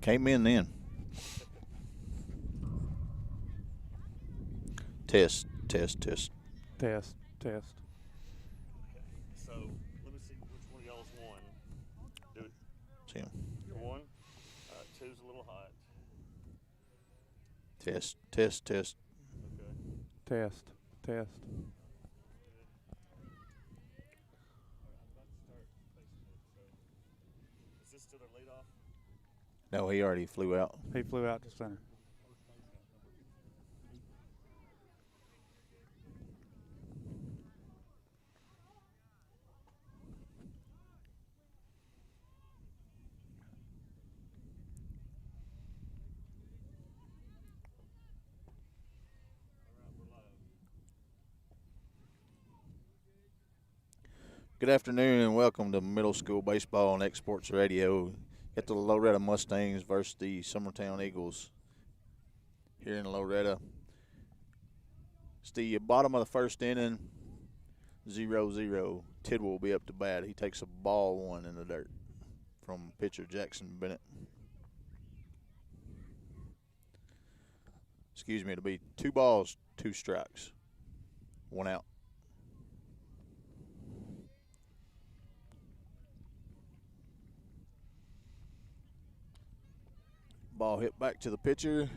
Came in then. Test. Test. So let me see which one of y'all's won. Do it. See him. You're one. Two's a little hot. Test. Okay. Test. All right, I'm about to start facing it. So is this still their leadoff? No, he already flew out. He flew out to center. Good afternoon and welcome to Middle School Baseball on Exports Radio. Got the Loretto Mustangs versus the Summertown Eagles here in Loretto. It's the bottom of the first inning, 0-0. Tidwell will be up to bat. He takes a ball one in the dirt from pitcher Jackson Bennett. Excuse me, it'll be 2 balls, 2 strikes, 1 out. Ball hit back to the pitcher.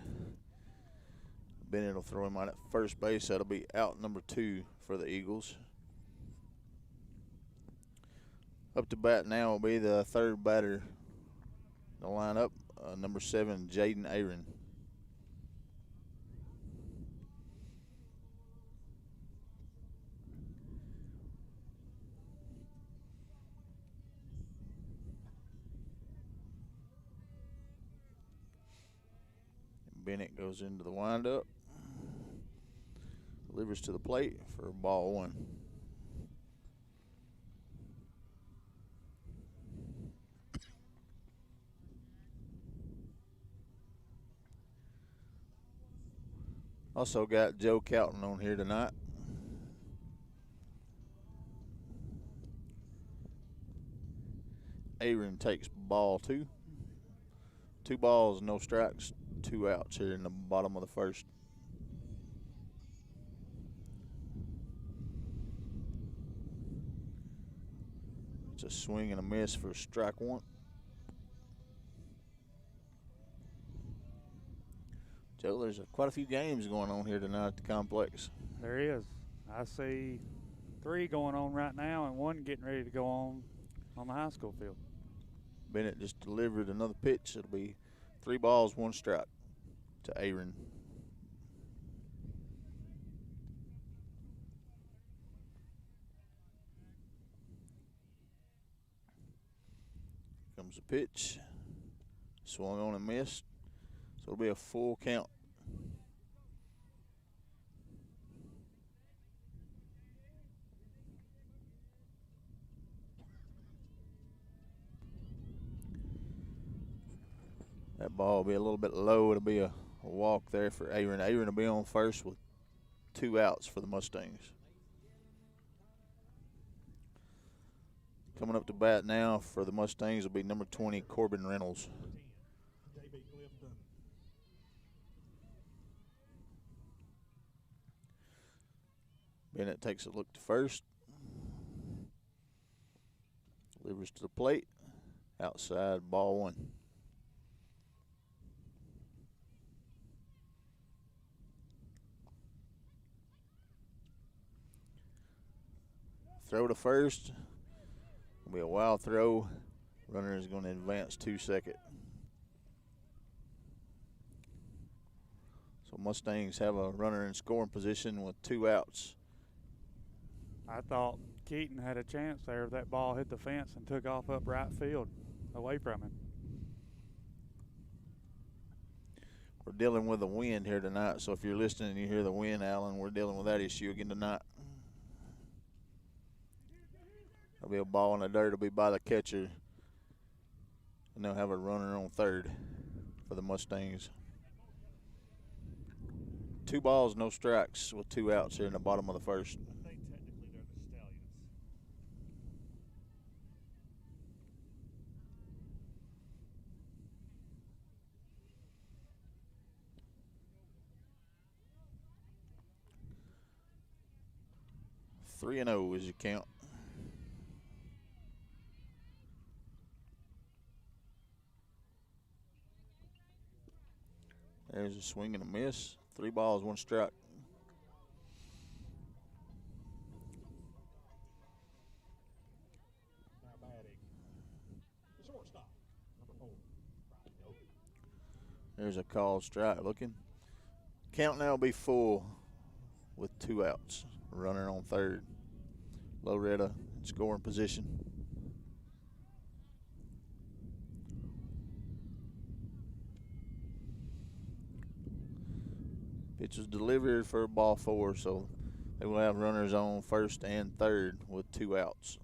Bennett will throw him out at first base. That'll be out number 2 for the Eagles. Up to bat now will be the third batter. The lineup, number 7, Jaden Aaron. Bennett goes into the windup, delivers to the plate for ball 1. Also got Joe Calton on here tonight. Aaron takes ball 2. 2 balls, no strikes. 2 outs here in the bottom of the first. It's a swing and a miss for strike 1. Joe, there's quite a few games going on here tonight at the complex. There is. I see 3 going on right now and 1 getting ready to go on the high school field. Bennett just delivered another pitch. It'll be 3 balls, 1 strike to Aaron. Comes the pitch. Swung on and missed. So it'll be a full count. That ball will be a little bit low. It'll be a walk there for Aaron. Aaron will be on first with 2 outs for the Mustangs. Coming up to bat now for the Mustangs will be number 20, Corbin Reynolds. Bennett takes a look to first. Delivers to the plate. Outside, ball 1. Throw to first. Will be a wild throw. Runner is going to advance to second. So Mustangs have a runner in scoring position with 2 outs. I thought Keaton had a chance there if that ball hit the fence and took off up right field away from him. We're dealing with the wind here tonight, so if you're listening and you hear the wind, Alan, we're dealing with that issue again tonight. There'll be a ball in the dirt. It'll be by the catcher. And they'll have a runner on third for the Mustangs. 2 balls, no strikes with 2 outs here in the bottom of the first. I think technically they're the Stallions. 3-0 is your count. There's a swing and a miss. 3 balls, 1 strike. Now batting. The shortstop, number 4, Ryder. There's a called strike looking. Count now will be full with 2 outs. Runner on third. Loretto in scoring position. Pitch was delivered for ball 4, so they will have runners on first and third with 2 outs.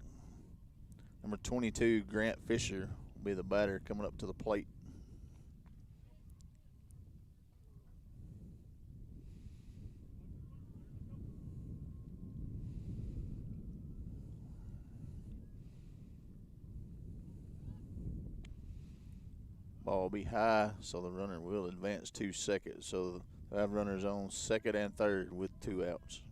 Number 22, Grant Fisher, will be the batter coming up to the plate. Ball will be high, so the runner will advance to second. So they'll have runners on second and third with 2 outs.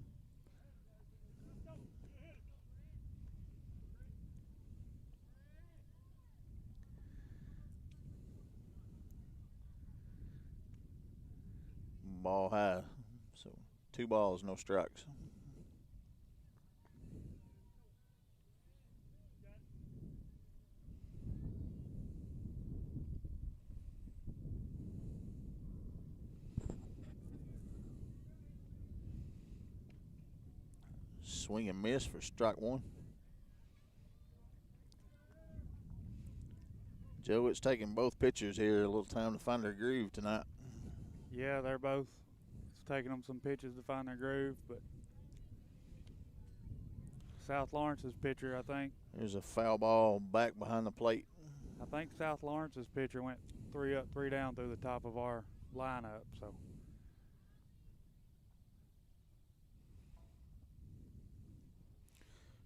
Ball high, so 2 balls, no strikes. Swing and miss for strike 1. Joe, it's taking both pitchers here a little time to find their groove tonight. Yeah, they're both. It's taking them some pitches to find their groove, but South Lawrence's pitcher, I think. There's a foul ball back behind the plate. I think South Lawrence's pitcher went 3 up, 3 down through the top of our lineup, so.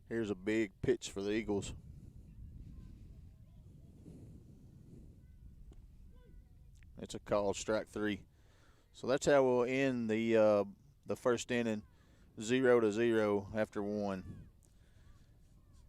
Here's a big pitch for the Eagles. It's a called strike 3. So that's how we'll end the first inning, 0-0 after 1.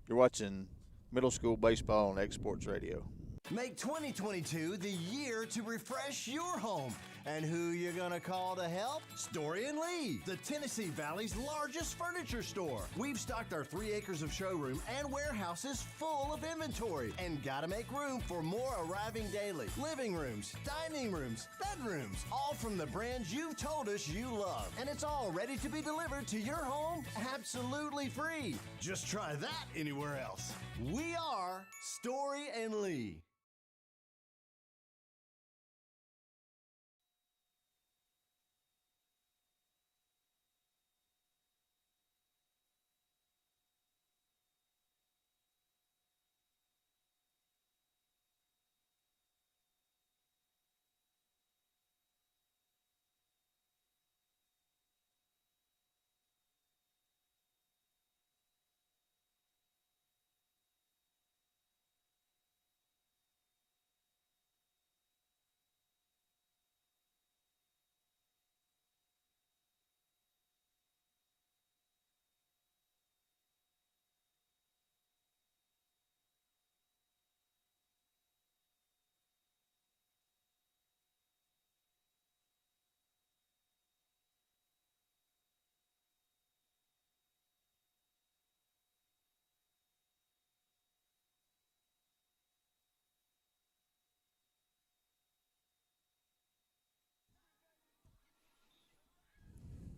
You're watching Middle School Baseball on Exports Radio. Make 2022 the year to refresh your home. And who you gonna call to help? Story and Lee, the Tennessee Valley's largest furniture store. We've stocked our 3 acres of showroom and warehouses full of inventory. And gotta make room for more arriving daily. Living rooms, dining rooms, bedrooms, all from the brands you've told us you love. And it's all ready to be delivered to your home absolutely free. Just try that anywhere else. We are Story and Lee.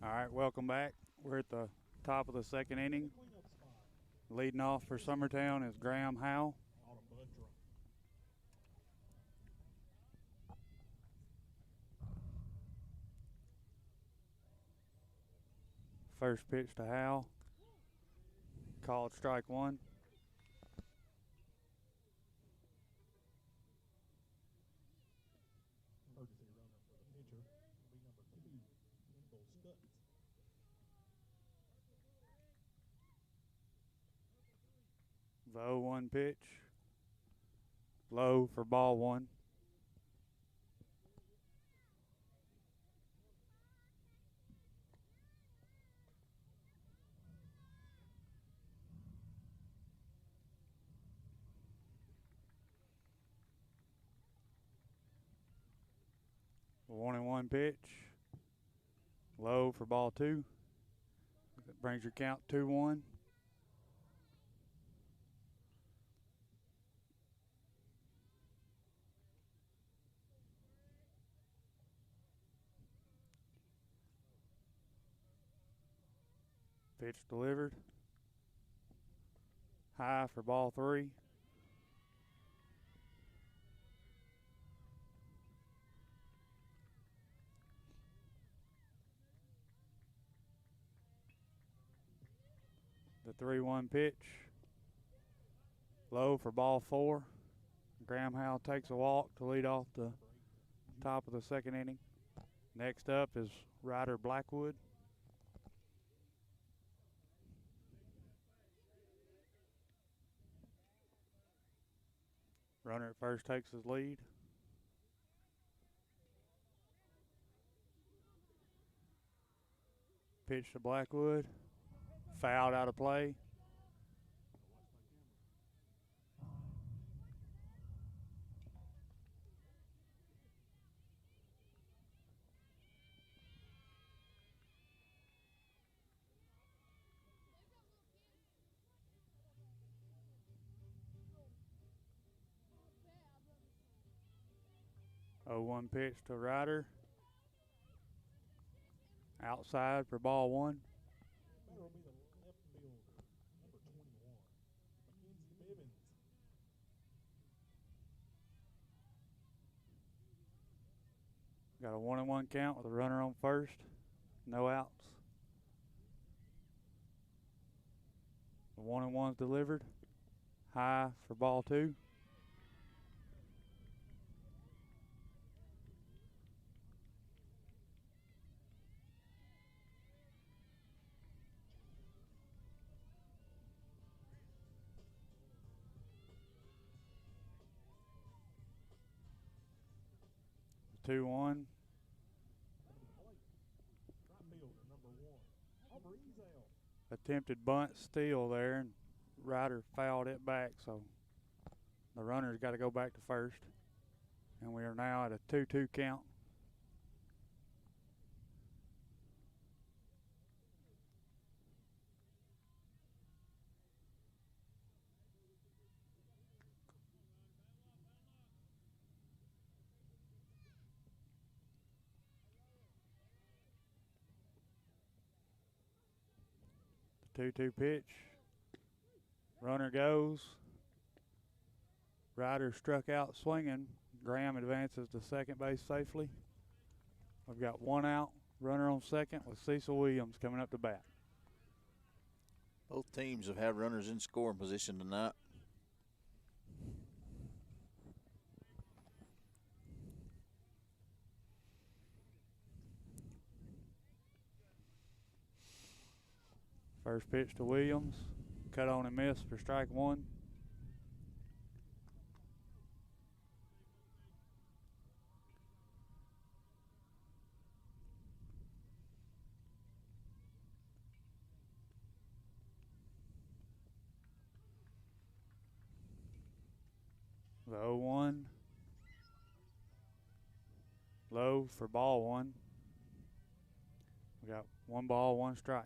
All right, welcome back. We're at the top of the second inning. Leading off for Summertown is Graham Howell. First pitch to Howell. Called strike 1. The 0-1 pitch. Low for ball 1. The 1-1 pitch. Low for ball 2. That brings your count 2-1. Pitch delivered. High for ball 3. The 3-1 pitch. Low for ball 4. Graham Howell takes a walk to lead off the top of the second inning. Next up is Ryder Blackwood. Runner at first takes his lead. Pitch to Blackwood. Fouled out of play. Oh, 1 pitch to Ryder. Outside for ball 1. Got a 1-1 count with a runner on first. No outs. The 1-1's delivered. High for ball 2. The 2-1. Attempted bunt steal there, and Ryder fouled it back, so the runner's got to go back to first. And we are now at a 2-2 count. The 2-2 pitch. Runner goes. Ryder struck out swinging. Graham advances to second base safely. We've got 1 out. Runner on second with Cecil Williams coming up to bat. Both teams have had runners in scoring position tonight. First pitch to Williams. Cut on and miss for strike 1. The 0-1. Low for ball 1. We got 1 ball, 1 strike.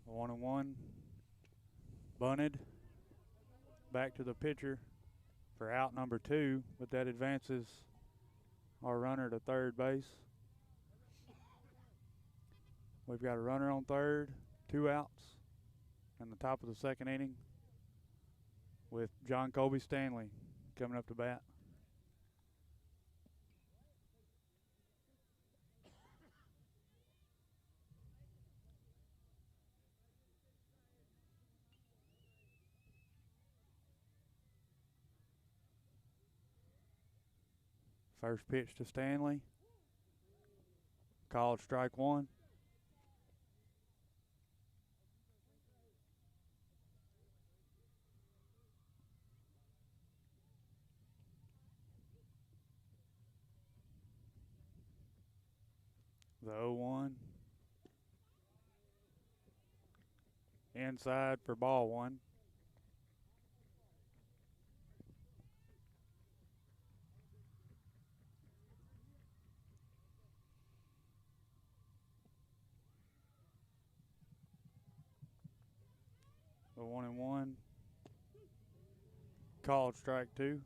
The 1-1. Bunted. Back to the pitcher for out number 2, but that advances our runner to third base. We've got a runner on third, 2 outs, in the top of the second inning with John Colby Stanley coming up to bat. First pitch to Stanley. Called strike 1. The The 0-1. Inside for ball one. The 1-1. Called strike two.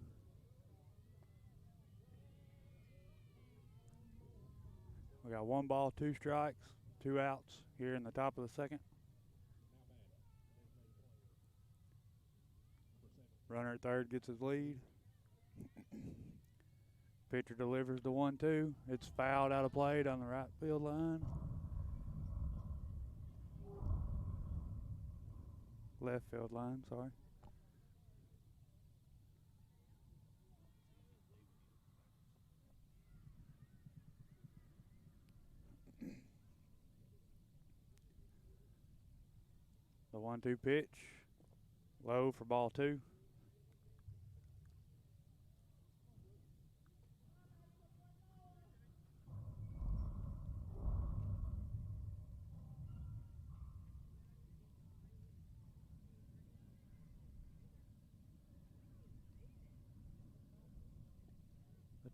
We got 1 ball, 2 strikes, 2 outs here in the top of the second. Runner at third gets his lead. Pitcher delivers the 1-2. It's fouled out of play down the right field line. Left field line, sorry. The 1-2 pitch, low for ball two.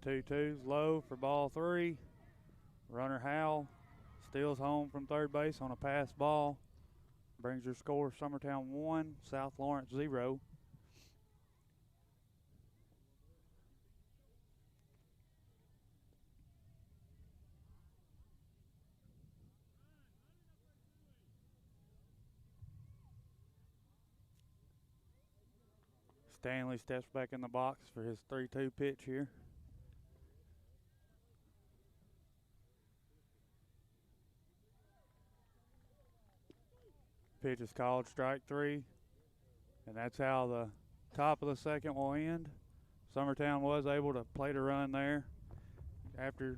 The 2-2's low for ball three. Runner Howell steals home from third base on a pass ball. Brings your score Summertown 1, South Lawrence 0. Stanley steps back in the box for his 3-2 pitch here. Pitch is called strike three, and that's how the top of the second will end. Summertown was able to play the run there. After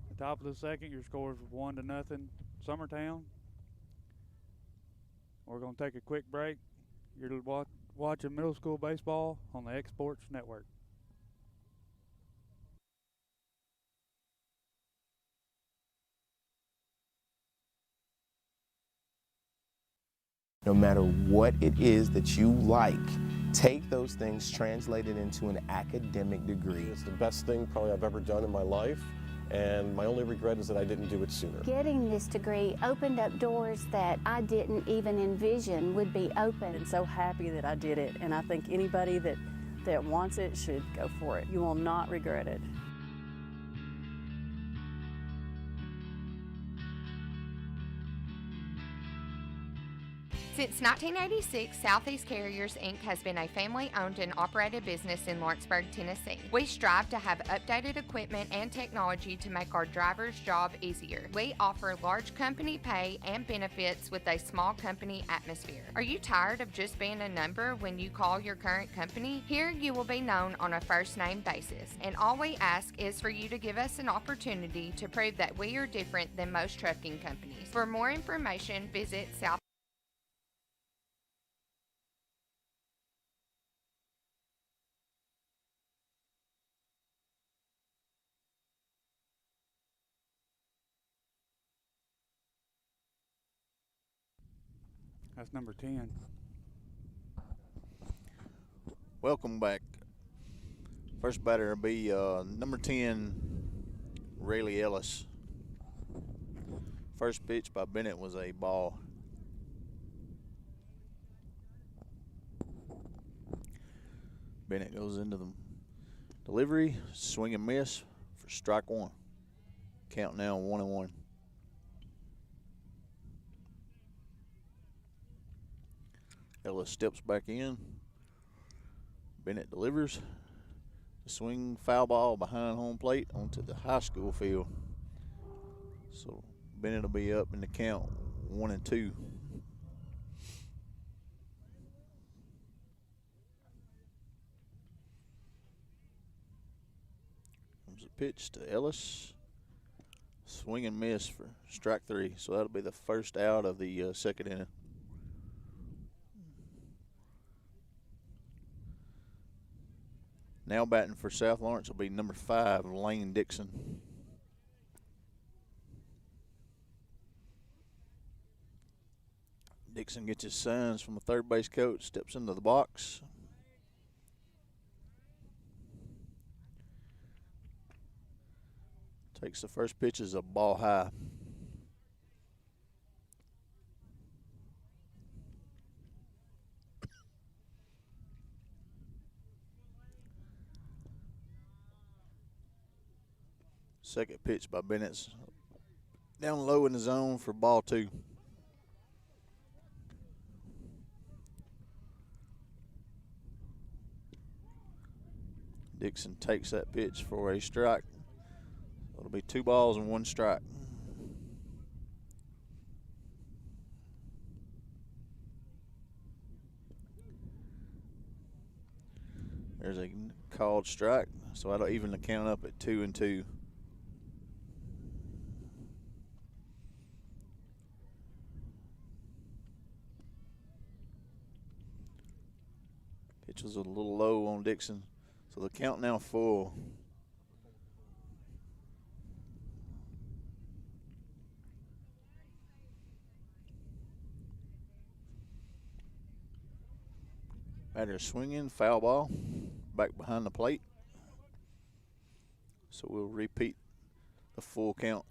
the top of the second, your score is 1-0 Summertown. We're going to take a quick break. You're watching middle school baseball on the Exports Network. No matter what it is that you like, take those things, translate it into an academic degree. It's the best thing probably I've ever done in my life, and my only regret is that I didn't do it sooner. Getting this degree opened up doors that I didn't even envision would be open. I'm so happy that I did it, and I think anybody that wants it should go for it. You will not regret it. Since 1986, Southeast Carriers, Inc. has been a family-owned and operated business in Lawrenceburg, Tennessee. We strive to have updated equipment and technology to make our drivers' job easier. We offer large company pay and benefits with a small company atmosphere. Are you tired of just being a number when you call your current company? Here you will be known on a first-name basis, and all we ask is for you to give us an opportunity to prove that we are different than most trucking companies. For more information, visit South. That's number 10. Welcome back. First batter will be number 10, Rayleigh Ellis. First pitch by Bennett was a ball. Bennett goes into the delivery, swing and miss for strike one. Count now 1-1. Ellis steps back in. Bennett delivers. The swing foul ball behind home plate onto the high school field. So Bennett will be up in the count 1-2. Comes a pitch to Ellis. Swing and miss for strike three. So that'll be the first out of the second inning. Now batting for South Lawrence will be number 5, Lane Dixon. Dixon gets his signs from the third base coach, steps into the box. Takes the first pitch as a ball high. Second pitch by Bennett's down low in the zone for ball 2. Dixon takes that pitch for a strike. It'll be 2 balls and 1 strike. There's a called strike, so that'll even the count up at 2-2. Pitch was a little low on Dixon, so the count now full. Batter swinging, foul ball, back behind the plate. So we'll repeat the full count.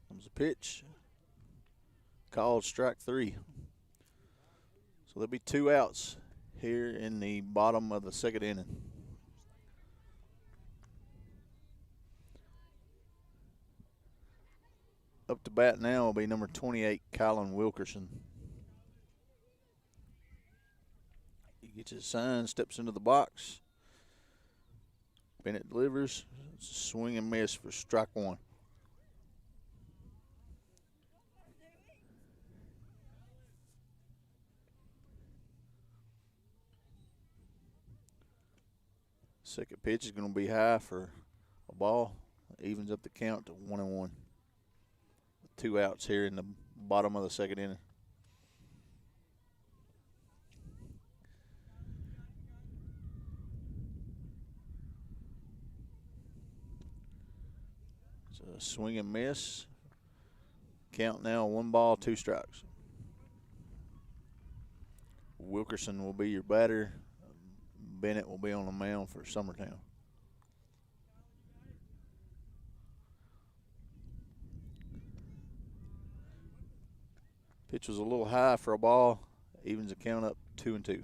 Comes a pitch. Called strike 3. So there'll be 2 outs here in the bottom of the second inning. Up to bat now will be number 28, Colin Wilkerson. He gets his sign, steps into the box. Bennett delivers. Swing and miss for strike 1. Second pitch is going to be high for a ball. Evens up the count to 1-1. 2 outs here in the bottom of the second inning. It's a swing and miss. Count now 1 ball, 2 strikes. Wilkerson will be your batter. Bennett will be on the mound for Summertown. Pitch was a little high for a ball. Evens the count up 2-2.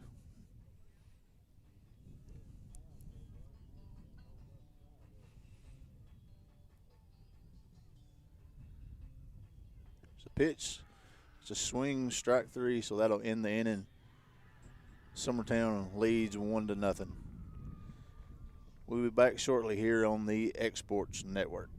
It's a pitch. It's a swing, strike 3, so that'll end the inning. Summertown leads 1-0. We'll be back shortly here on the Exports Network.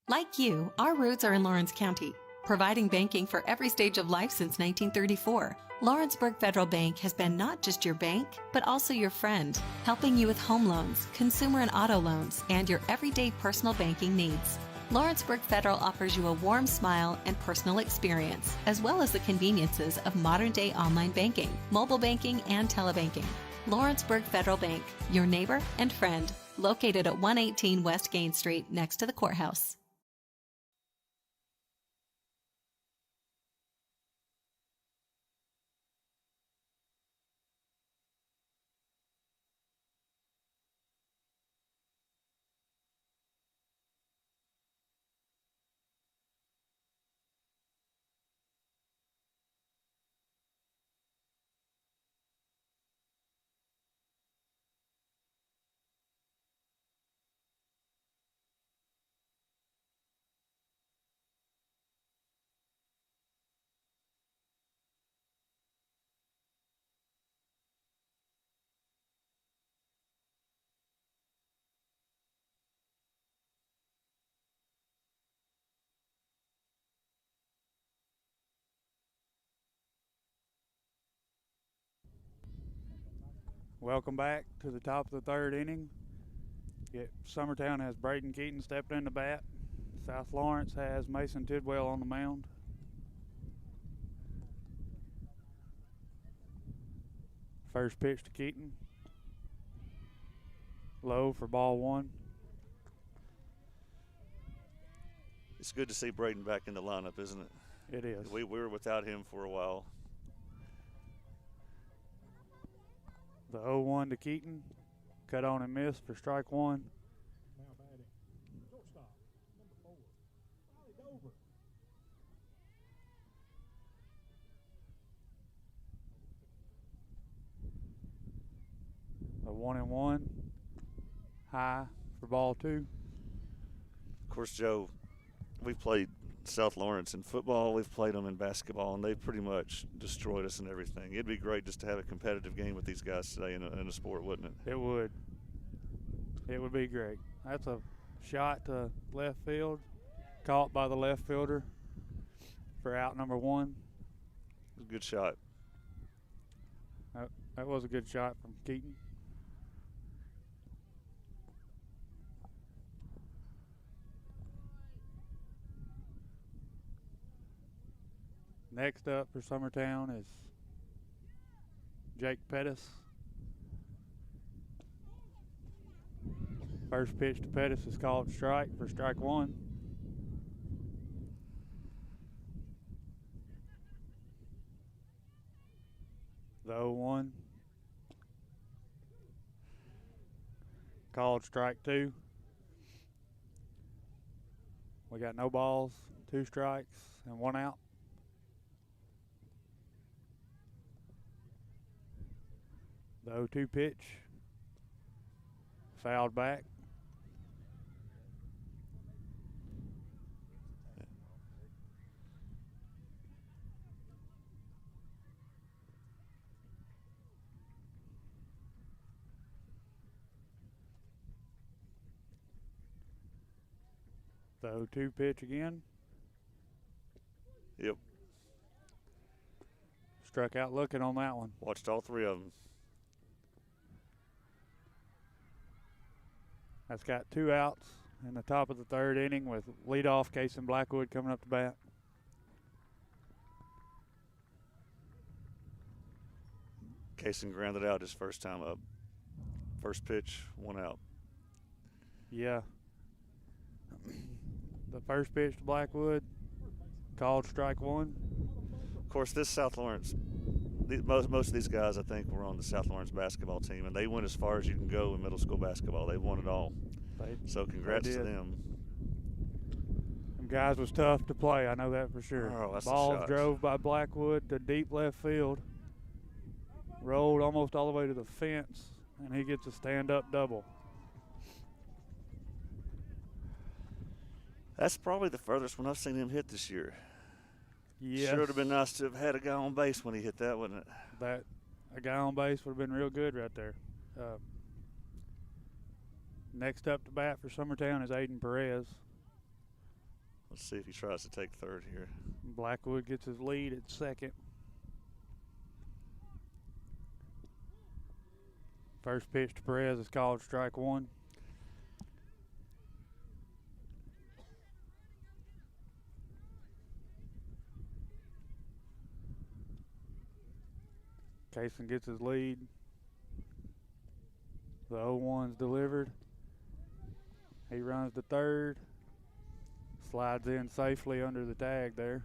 Like you, our roots are in Lawrence County, providing banking for every stage of life since 1934. Lawrenceburg Federal Bank has been not just your bank, but also your friend, helping you with home loans, consumer and auto loans, and your everyday personal banking needs. Lawrenceburg Federal offers you a warm smile and personal experience, as well as the conveniences of modern-day online banking, mobile banking, and telebanking. Lawrenceburg Federal Bank, your neighbor and friend, located at 118 West Gain Street next to the courthouse. Welcome back to the top of the third inning. Summertown has Braden Keaton stepping in the bat. South Lawrence has Mason Tidwell on the mound. First pitch to Keaton. Low for ball one. It's good to see Braden back in the lineup, isn't it? It is. We were without him for a while. The 0-1 to Keaton. Cut on and miss for strike one. The 1-1. High for ball two. Of course, Joe, we've played South Lawrence in football. We've played them in basketball, and they've pretty much destroyed us in everything. It'd be great just to have a competitive game with these guys today in a sport, wouldn't it? It would. It would be great. That's a shot to left field, caught by the left fielder for out number one. It was a good shot. That was a good shot from Keaton. Next up for Summertown is Jake Pettis. First pitch to Pettis is called strike for strike one. The 0-1. Called strike two. We got no balls, 2 strikes, and 1 out. The 0-2 pitch. Fouled back. The 0-2 pitch again. Yep. Struck out looking on that one. Watched all 3 of them. That's got 2 outs in the top of the 3rd inning with leadoff Colin Blackwood coming up to bat. Colin grounded out his first time up. First pitch, 1 out. Yeah. The first pitch to Blackwood, called strike one. Of course, this South Lawrence, most of these guys, I think, were on the South Lawrence basketball team, and they went as far as you can go in middle school basketball. They won it all. So congrats to them. Them guys was tough to play, I know that for sure. Oh, that's Balls drove by Blackwood to deep left field, rolled almost all the way to the fence, and he gets a stand-up double. That's probably the furthest one I've seen him hit this year. Yes. Sure would have been nice to have had a guy on base when he hit that, wouldn't it? That a guy on base would have been real good right there. Next up to bat for Summertown is Aiden Perez. Let's see if he tries to take 3rd here. Blackwood gets his lead at 2nd. First pitch to Perez is called strike one. Colin gets his lead. The 0-1's delivered. He runs to 3rd. Slides in safely under the tag there.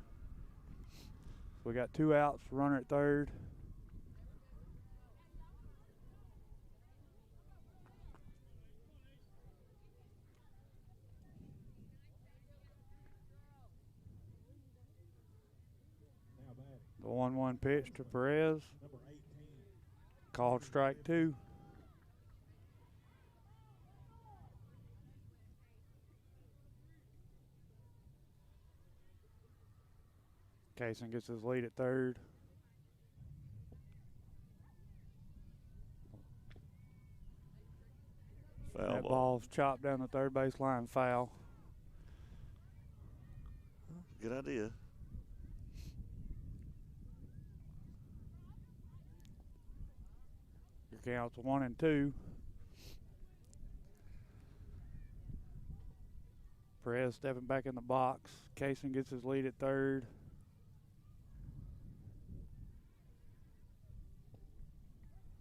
We got 2 outs, runner at 3rd. The 1-1 pitch to Perez. Called strike two. Colin gets his lead at 3rd. Foul That ball. ball's chopped down the 3rd base line, foul. Good idea. Your count's 1-2. Perez stepping back in the box. Colin gets his lead at 3rd.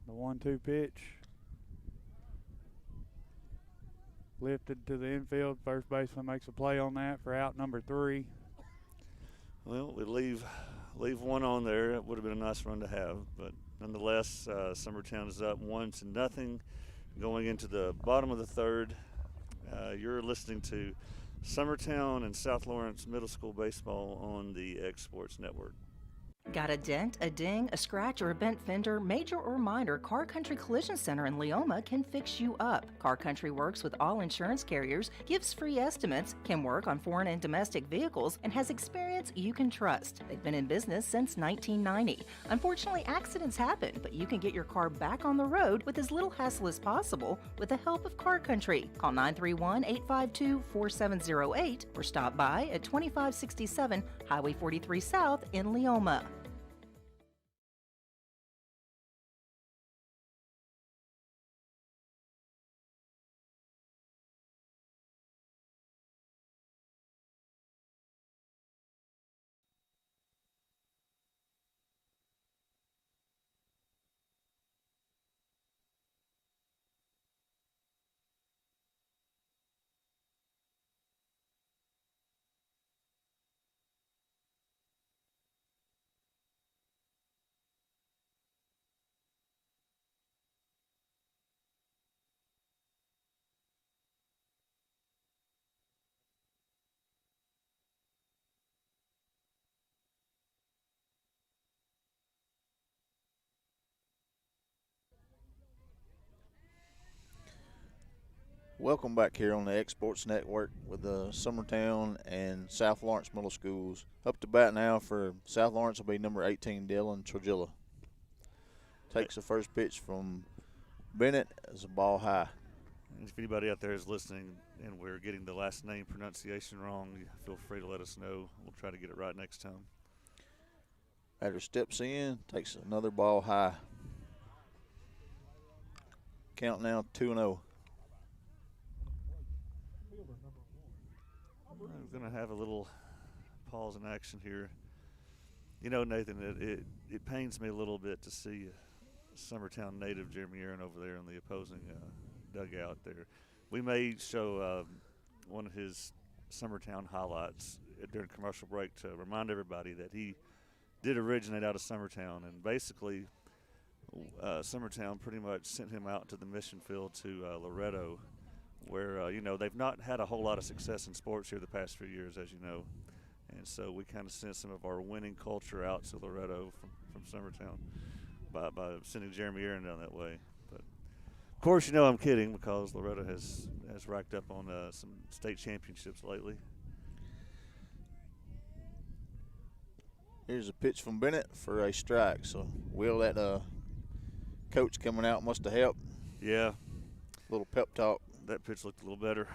The 1-2 pitch. Lifted to the infield. First baseman makes a play on that for out number 3. Well, we leave one on there. It would have been a nice run to have, but nonetheless, Summertown is up 1-0 going into the bottom of the third. You're listening to Summertown and South Lawrence Middle School baseball on the X Sports Network. Got a dent, a ding, a scratch, or a bent fender? Major or minor, Car Country Collision Center in Leoma can fix you up. Car Country works with all insurance carriers, gives free estimates, can work on foreign and domestic vehicles, and has experience you can trust. They've been in business since 1990. Unfortunately, accidents happen, but you can get your car back on the road with as little hassle as possible with the help of Car Country. Call 931-852-4708 or stop by at 2567 Highway 43 South in Leoma. Welcome back here on the X Sports Network with the Summertown and South Lawrence Middle Schools. Up to bat now for South Lawrence will be number 18, Dylan Trujillo. Takes the first pitch from Bennett as a ball high. And if anybody out there is listening and we're getting the last name pronunciation wrong, feel free to let us know. We'll try to get it right next time. Batter steps in, takes another ball high. Count now 2-0. We're going to have a little pause in action here. You know, Nathan, it pains me a little bit to see Summertown native Jeremy Aaron over there in the opposing dugout there. We may show one of his Summertown highlights during commercial break to remind everybody that he did originate out of Summertown, and basically Summertown pretty much sent him out to the mission field to Loretto, where, you know, they've not had a whole lot of success in sports here the past few years, as you know. And so we kind of sent some of our winning culture out to Loretto from Summertown by sending Jeremy Aaron down that way. But, of course, you know I'm kidding, because Loretto has racked up on some state championships lately. Here's a pitch from Bennett for a strike. So, Will, that coach coming out must have helped. Yeah. A little pep talk. That pitch looked a little better.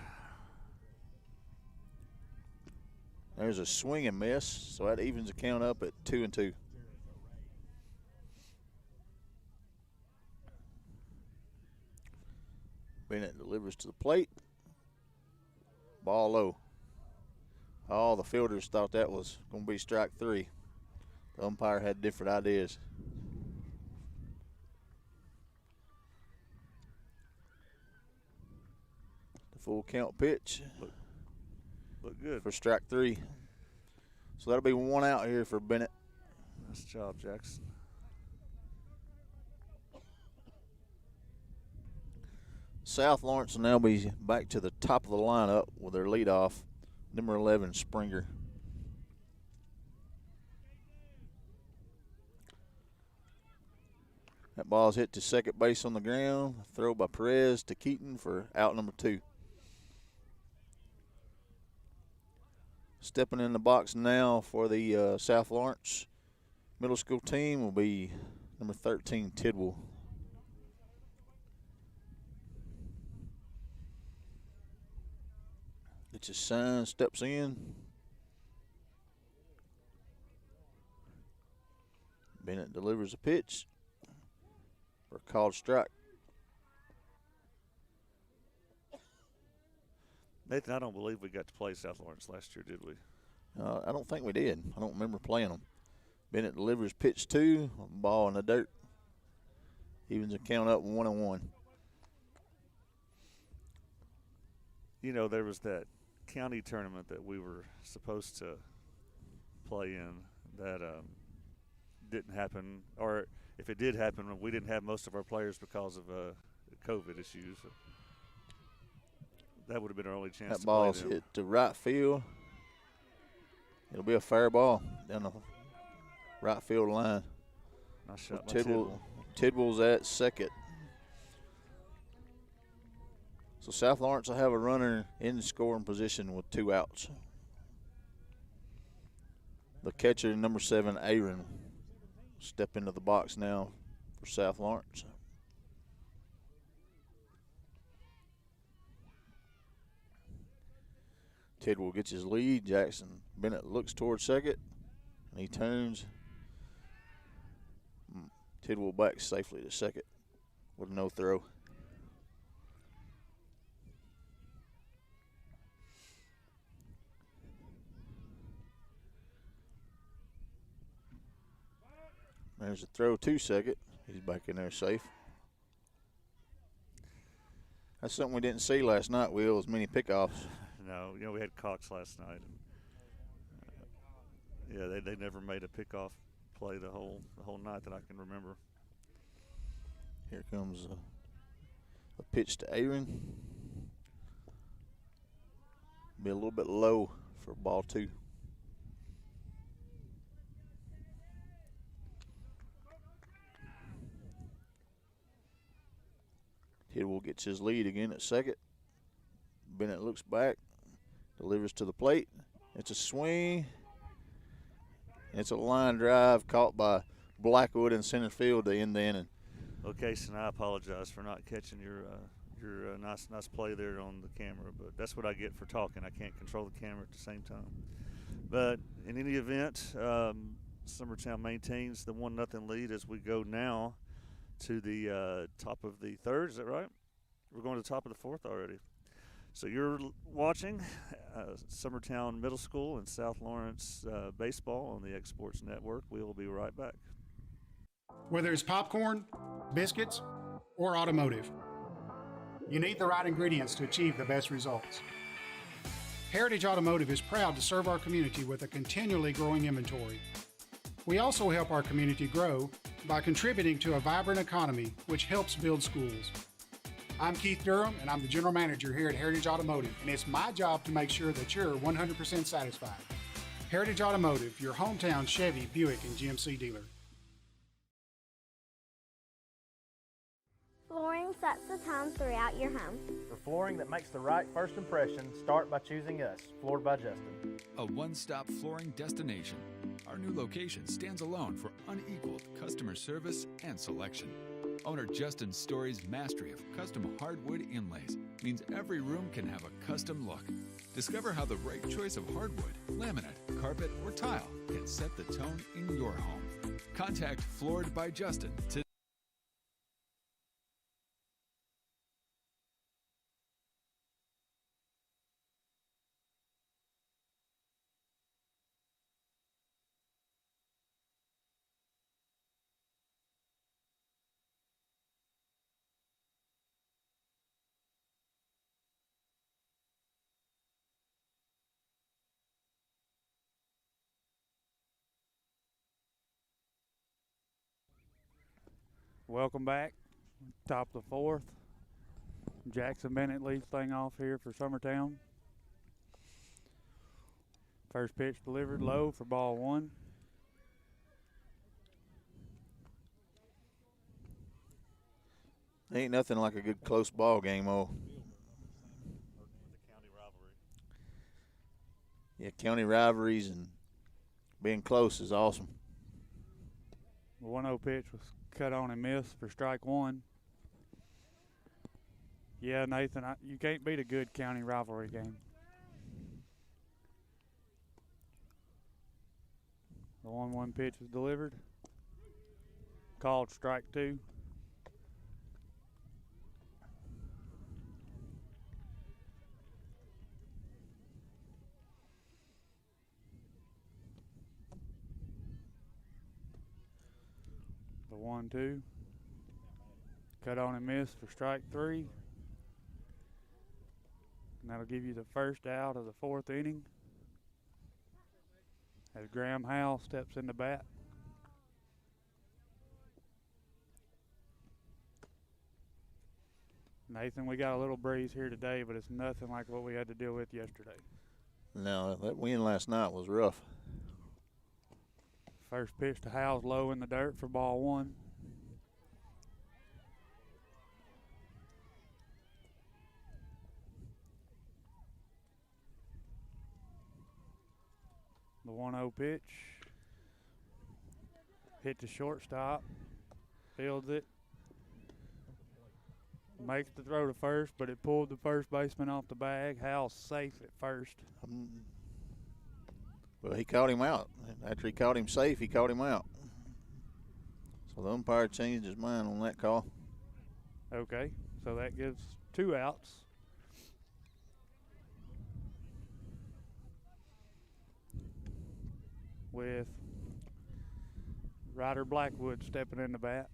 There's a swing and miss, so that evens the count up at 2-2. Bennett delivers to the plate. Ball low. All the fielders thought that was going to be strike 3. The umpire had different ideas. Full count pitch. Look good. For strike 3. So that'll be one out here for Bennett. Nice job, Jackson. South Lawrence will now be back to the top of the lineup with their leadoff, number 11, Springer. That ball's hit to second base on the ground. Throw by Perez to Keaton for out number 2. Stepping in the box now for the South Lawrence Middle School team will be number 13, Tidwell. Gets his sign, steps in. Bennett delivers a pitch for a called strike. Nathan, I don't believe we got to play South Lawrence last year, did we? I don't think we did. I don't remember playing them. Bennett delivers pitch 2, ball in the dirt. Evens the count up 1-1. You know, there was that county tournament that we were supposed to play in that didn't happen, or if it did happen, we didn't have most of our players because of COVID issues. That would have been our only chance That to ball's play them. hit to right field. It'll be a fair ball down the right field line. Nice shot by Tidwell's at second. So South Lawrence will have a runner in the scoring position with 2 outs. The catcher, number 7, Aaron, step into the box now for South Lawrence. Tidwell gets his lead. Jackson Bennett looks towards second, and he turns. Tidwell back safely to second with no throw. There's a throw to second. He's back in there safe. That's something we didn't see last night, Will, as many pickoffs. No, you know, we had Cox last night. Yeah, they never made a pickoff play the whole night that I can remember. Here comes a pitch to Aaron. Be a little bit low for ball 2. Tidwell gets his lead again at second. Bennett looks back, delivers to the plate. It's a swing. It's a line drive caught by Blackwood in center field to end the inning. Okay, so I apologize for not catching your nice play there on the camera, but that's what I get for talking. I can't control the camera at the same time. But in any event, Summertown maintains the 1-0 lead as we go now to the top of the third. Is that right? We're going to the top of the fourth already. So you're watching Summertown Middle School and South Lawrence baseball on the X Sports Network. We will be right back. Whether it's popcorn, biscuits, or automotive, you need the right ingredients to achieve the best results. Heritage Automotive is proud to serve our community with a continually growing inventory. We also help our community grow by contributing to a vibrant economy, which helps build schools. I'm Keith Durham, and I'm the General Manager here at Heritage Automotive, and it's my job to make sure that you're 100% satisfied. Heritage Automotive, your hometown Chevy, Buick, and GMC dealer. Flooring sets the tone throughout your home. For flooring that makes the right first impression, start by choosing us, Floored by Justin. A one-stop flooring destination. Our new location stands alone for unequaled customer service and selection. Owner Justin Story's mastery of custom hardwood inlays means every room can have a custom look. Discover how the right choice of hardwood, laminate, carpet, or tile can set the tone in your home. Contact Floored by Justin today. Welcome back. Top of the fourth. Jackson Bennett leads thing off here for Summertown. First pitch delivered low for ball 1. Ain't nothing like a good close ball game, Yeah, county rivalries and being close is awesome. The 1-0 pitch was cut on and missed for strike 1. Yeah, Nathan, you can't beat a good county rivalry game. The 1-1 pitch is delivered. Called strike 2. The 1-2. Cut on and miss for strike 3. And that'll give you the first out of the 4th inning. As Graham Howell steps in the bat. Nathan, we got a little breeze here today, but it's nothing like what we had to deal with yesterday. No, that win last night was rough. First pitch to Howell's low in the dirt for ball 1. The 1-0 pitch. Hit the shortstop. Fields it. Makes the throw to first, but it pulled the first baseman off the bag. Howell's safe at first. Well, he caught him out. After he caught him safe, he caught him out. So the umpire changed his mind on that call. Okay, so that gives 2 outs. With Ryder Blackwood stepping in the bat.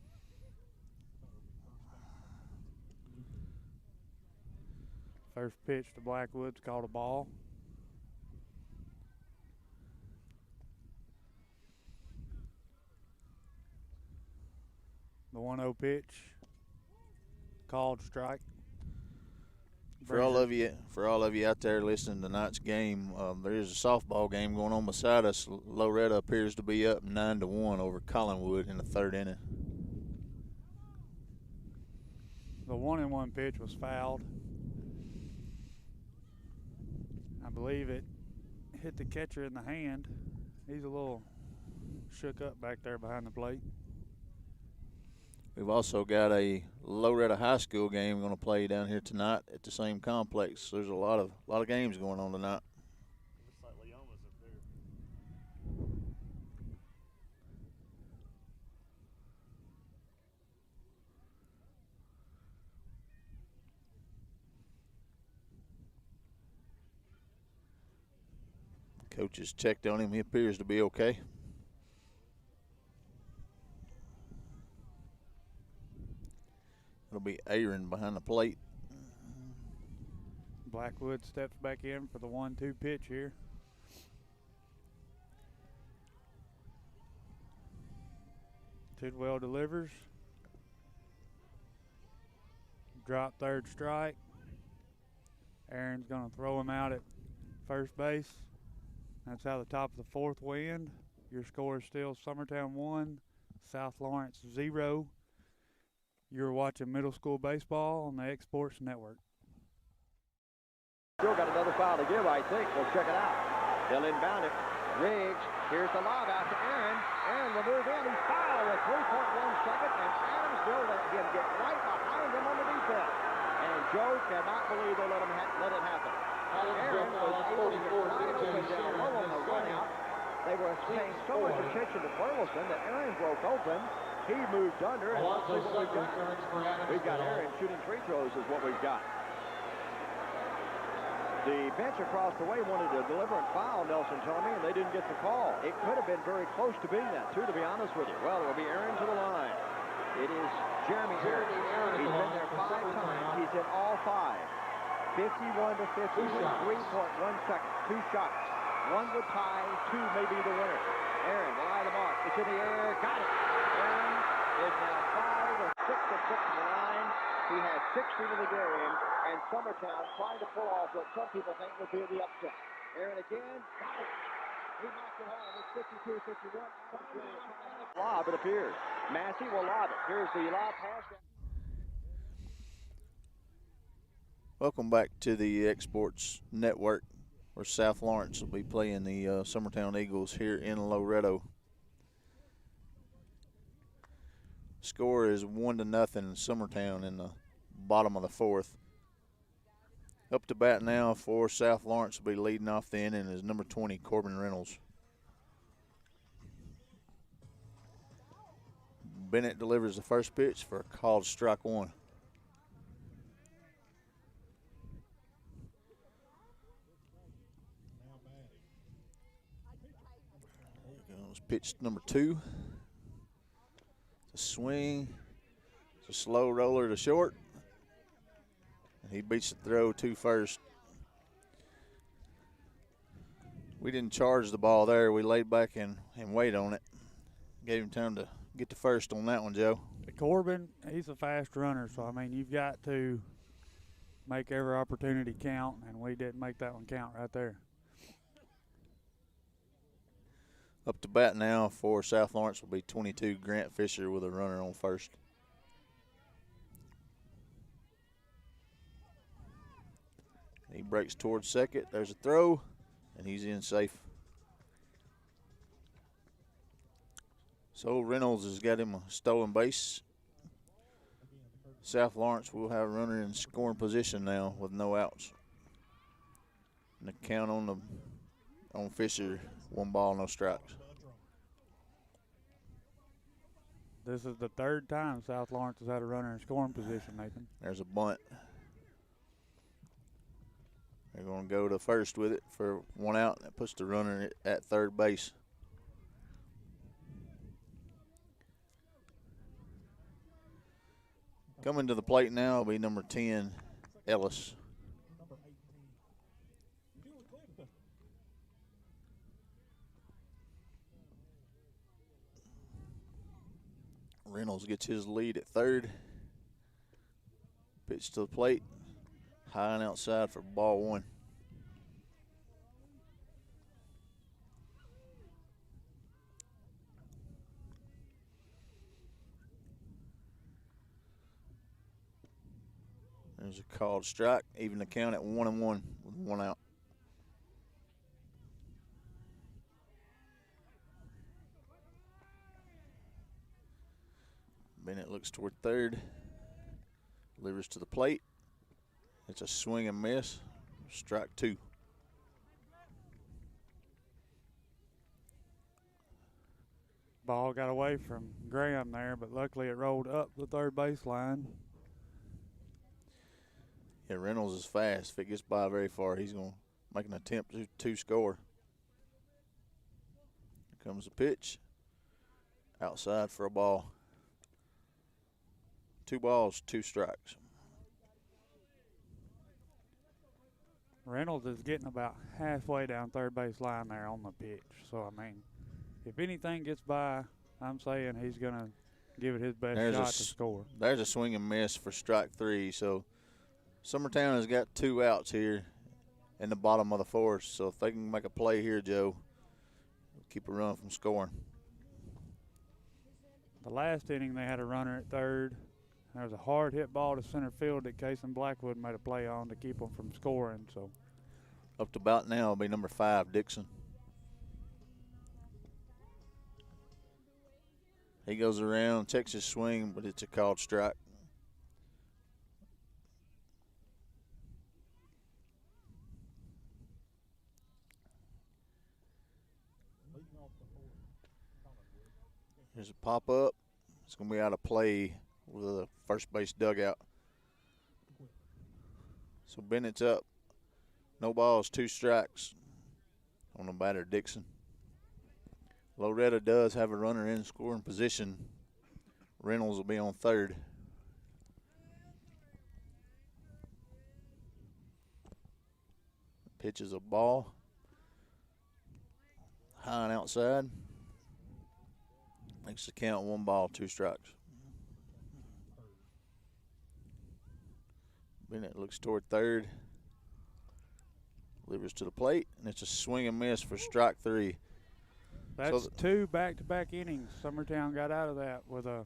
First pitch to Blackwood's called a ball. The 1-0 pitch called strike. For all of you out there listening to tonight's game, there is a softball game going on beside us. Loretto appears to be up 9-1 over Collinwood in the 3rd inning. The 1-1 pitch was fouled. I believe it hit the catcher in the hand. He's a little shook up back there behind the plate. We've also got a Loretto High School game going to play down here tonight at the same complex. There's a lot of games going on tonight. Looks like Leoma's up there. Coach has checked on him. He appears to be okay. It'll be Aaron behind the plate. Blackwood steps back in for the 1-2 pitch here. Tidwell delivers. Drop 3rd strike. Aaron's going to throw him out at first base. That's how the top of the 4th will end. Your score is still Summertown 1, South Lawrence 0. You're watching middle school baseball on the X-Sports Network. Still got another foul to give, I think. We'll check it out. They'll inbound it. Riggs, here's the lob out to Aaron. Aaron will move in. He's foul with 3.1 seconds, and Adamsville let him get right behind him on the defense. And Joe cannot believe they let it happen. Aaron was able to get right open down low on the run out. They were paying so much attention to Burleson that Aaron broke open. He moved under, and let's see what we've got. We've got Aaron shooting free throws is what we've got. The bench across the way wanted a deliberate foul, Nelson told me, and they didn't get the call. It could have been very close to being that, too, to be honest with you. Well, it will be Aaron to the line. It is Jeremy Aaron. He's been there 5 times. He's hit all 5. 51 to 50 with 3.1 seconds. 2 shots. 1 would tie, 2 may be the winner. Aaron, wide of the mark. It's in the air. Got it. Aaron is now 5 or 6 of 6 in the line. He has 16 in the game, and Summertown trying to pull off what some people think will be the upset. Aaron again, got it. He knocked it home. It's 52-51. Lob, it appears. Massey will lob it. Here's the lob pass. Welcome back to the X-Sports Network, where South Lawrence will be playing the Summertown Eagles here in Loretto. Score is 1-0 Summertown in the bottom of the 4th. Up to bat now for South Lawrence will be leading off the inning is number 20, Corbin Reynolds. Bennett delivers the first pitch for a called strike 1. There goes pitch number 2. The swing. It's a slow roller to short. And he beats the throw 2 first. We didn't charge the ball there. We laid back and waited on it. Gave him time to get to first on that one, Joe. Corbin, he's a fast runner, so, I mean, you've got to make every opportunity count, and we didn't make that one count right there. Up to bat now for South Lawrence will be 22, Grant Fisher, with a runner on first. He breaks towards second. There's a throw, and he's in safe. So Reynolds has got him a stolen base. South Lawrence will have a runner in scoring position now with no outs. And the count on Fisher, 1 ball, no strikes. This is the 3rd time South Lawrence has had a runner in scoring position, Nathan. There's a bunt. They're going to go to first with it for 1 out. That puts the runner at third base. Coming to the plate now will be number 10, Ellis. Reynolds gets his lead at third. Pitch to the plate. High and outside for ball 1. There's a called strike, even the count at 1-1 with 1 out. Bennett looks toward third, delivers to the plate. It's a swing and miss, strike 2. Ball got away from Graham there, but luckily it rolled up the third baseline. Yeah, Reynolds is fast. If it gets by very far, he's going to make an attempt to score. Here comes the pitch. Outside for a ball. 2 balls, 2 strikes. Reynolds is getting about halfway down third base line there on the pitch. So, I mean, if anything gets by, I'm saying he's going to give it his best shot to score. There's a swing and miss for strike 3. So, Summertown has got 2 outs here in the bottom of the 4th. So, if they can make a play here, Joe, keep a run from scoring. The last inning, they had a runner at third. There was a hard hit ball to center field that Colin Blackwood made a play on to keep them from scoring. So, up to bat now will be number 5, Dixon. He goes around, checks his swing, but it's a called strike. Here's a pop-up. It's going to be out of play with the first base dugout. So Bennett's up. No balls, 2 strikes on the batter, Dixon. Loretto does have a runner in scoring position. Reynolds will be on third. Pitch is a ball. High and outside. Makes the count 1 ball, 2 strikes. Bennett looks toward third. Delivers to the plate, and it's a swing and miss for strike 3. That's so 2 back-to-back innings. Summertown got out of that with a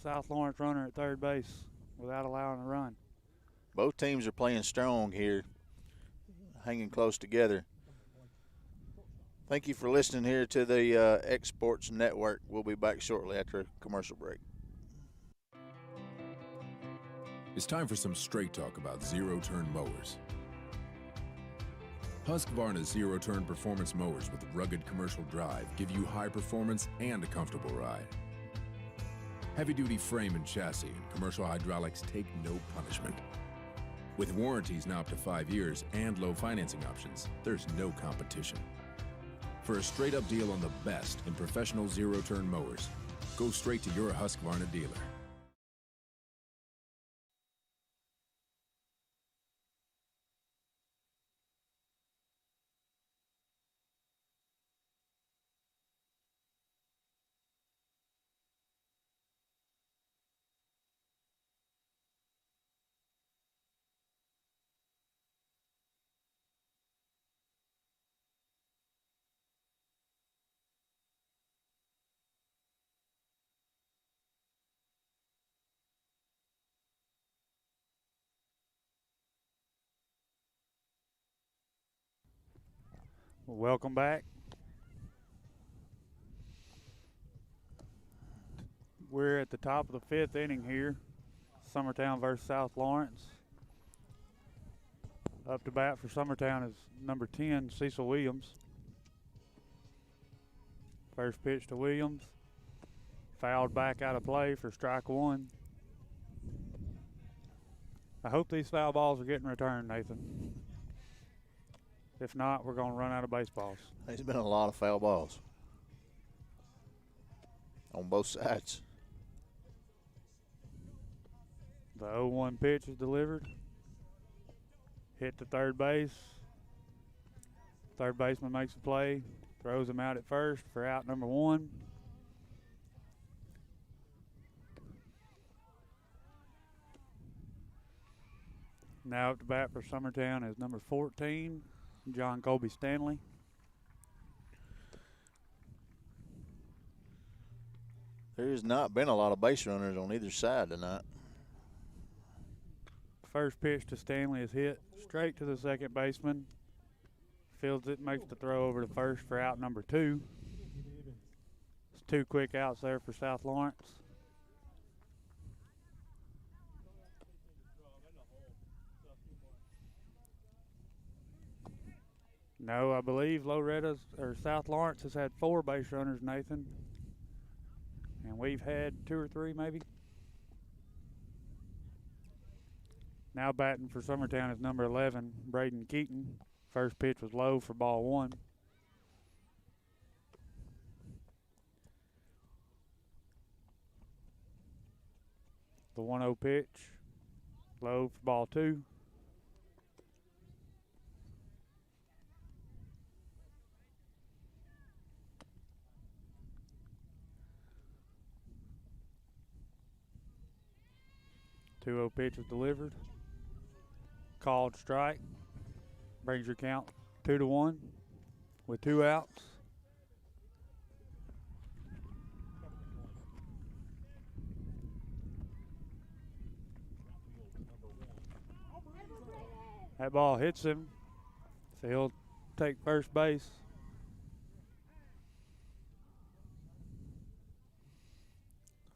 South Lawrence runner at third base without allowing a run. Both teams are playing strong here, hanging close together. Thank you for listening here to the Exports Network. We'll be back shortly after a commercial break. It's time for some straight talk about zero-turn mowers. Husqvarna's zero-turn performance mowers with rugged commercial drive give you high performance and a comfortable ride. Heavy-duty frame and chassis and commercial hydraulics take no punishment. With warranties now up to 5 years and low financing options, there's no competition. For a straight-up deal on the best in professional zero-turn mowers, go straight to your Husqvarna dealer. Welcome back. We're at the top of the 5th inning here. Summertown versus South Lawrence. Up to bat for Summertown is number 10, Cecil Williams. First pitch to Williams. Fouled back out of play for strike one. I hope these foul balls are getting returned, Nathan. If not, we're going to run out of baseballs. There's been a lot of foul balls on both sides. The 0-1 pitch is delivered. Hit to third base. Third baseman makes a play. Throws him out at first for out number 1. Now up to bat for Summertown is number 14, John Colby Stanley. There's not been a lot of base runners on either side tonight. First pitch to Stanley is hit straight to the second baseman. Fields it, makes the throw over to first for out number 2. It's 2 quick outs there for South Lawrence. No, I believe Loretto's or South Lawrence has had 4 base runners, Nathan. And we've had 2 or 3 maybe. Now batting for Summertown is number 11, Braden Keaton. First pitch was low for ball 1. The 1-0 pitch, low for ball 2. The 2-0 pitch is delivered. Called strike. Brings your count 2-1 with 2 outs. That ball hits him, so he'll take first base.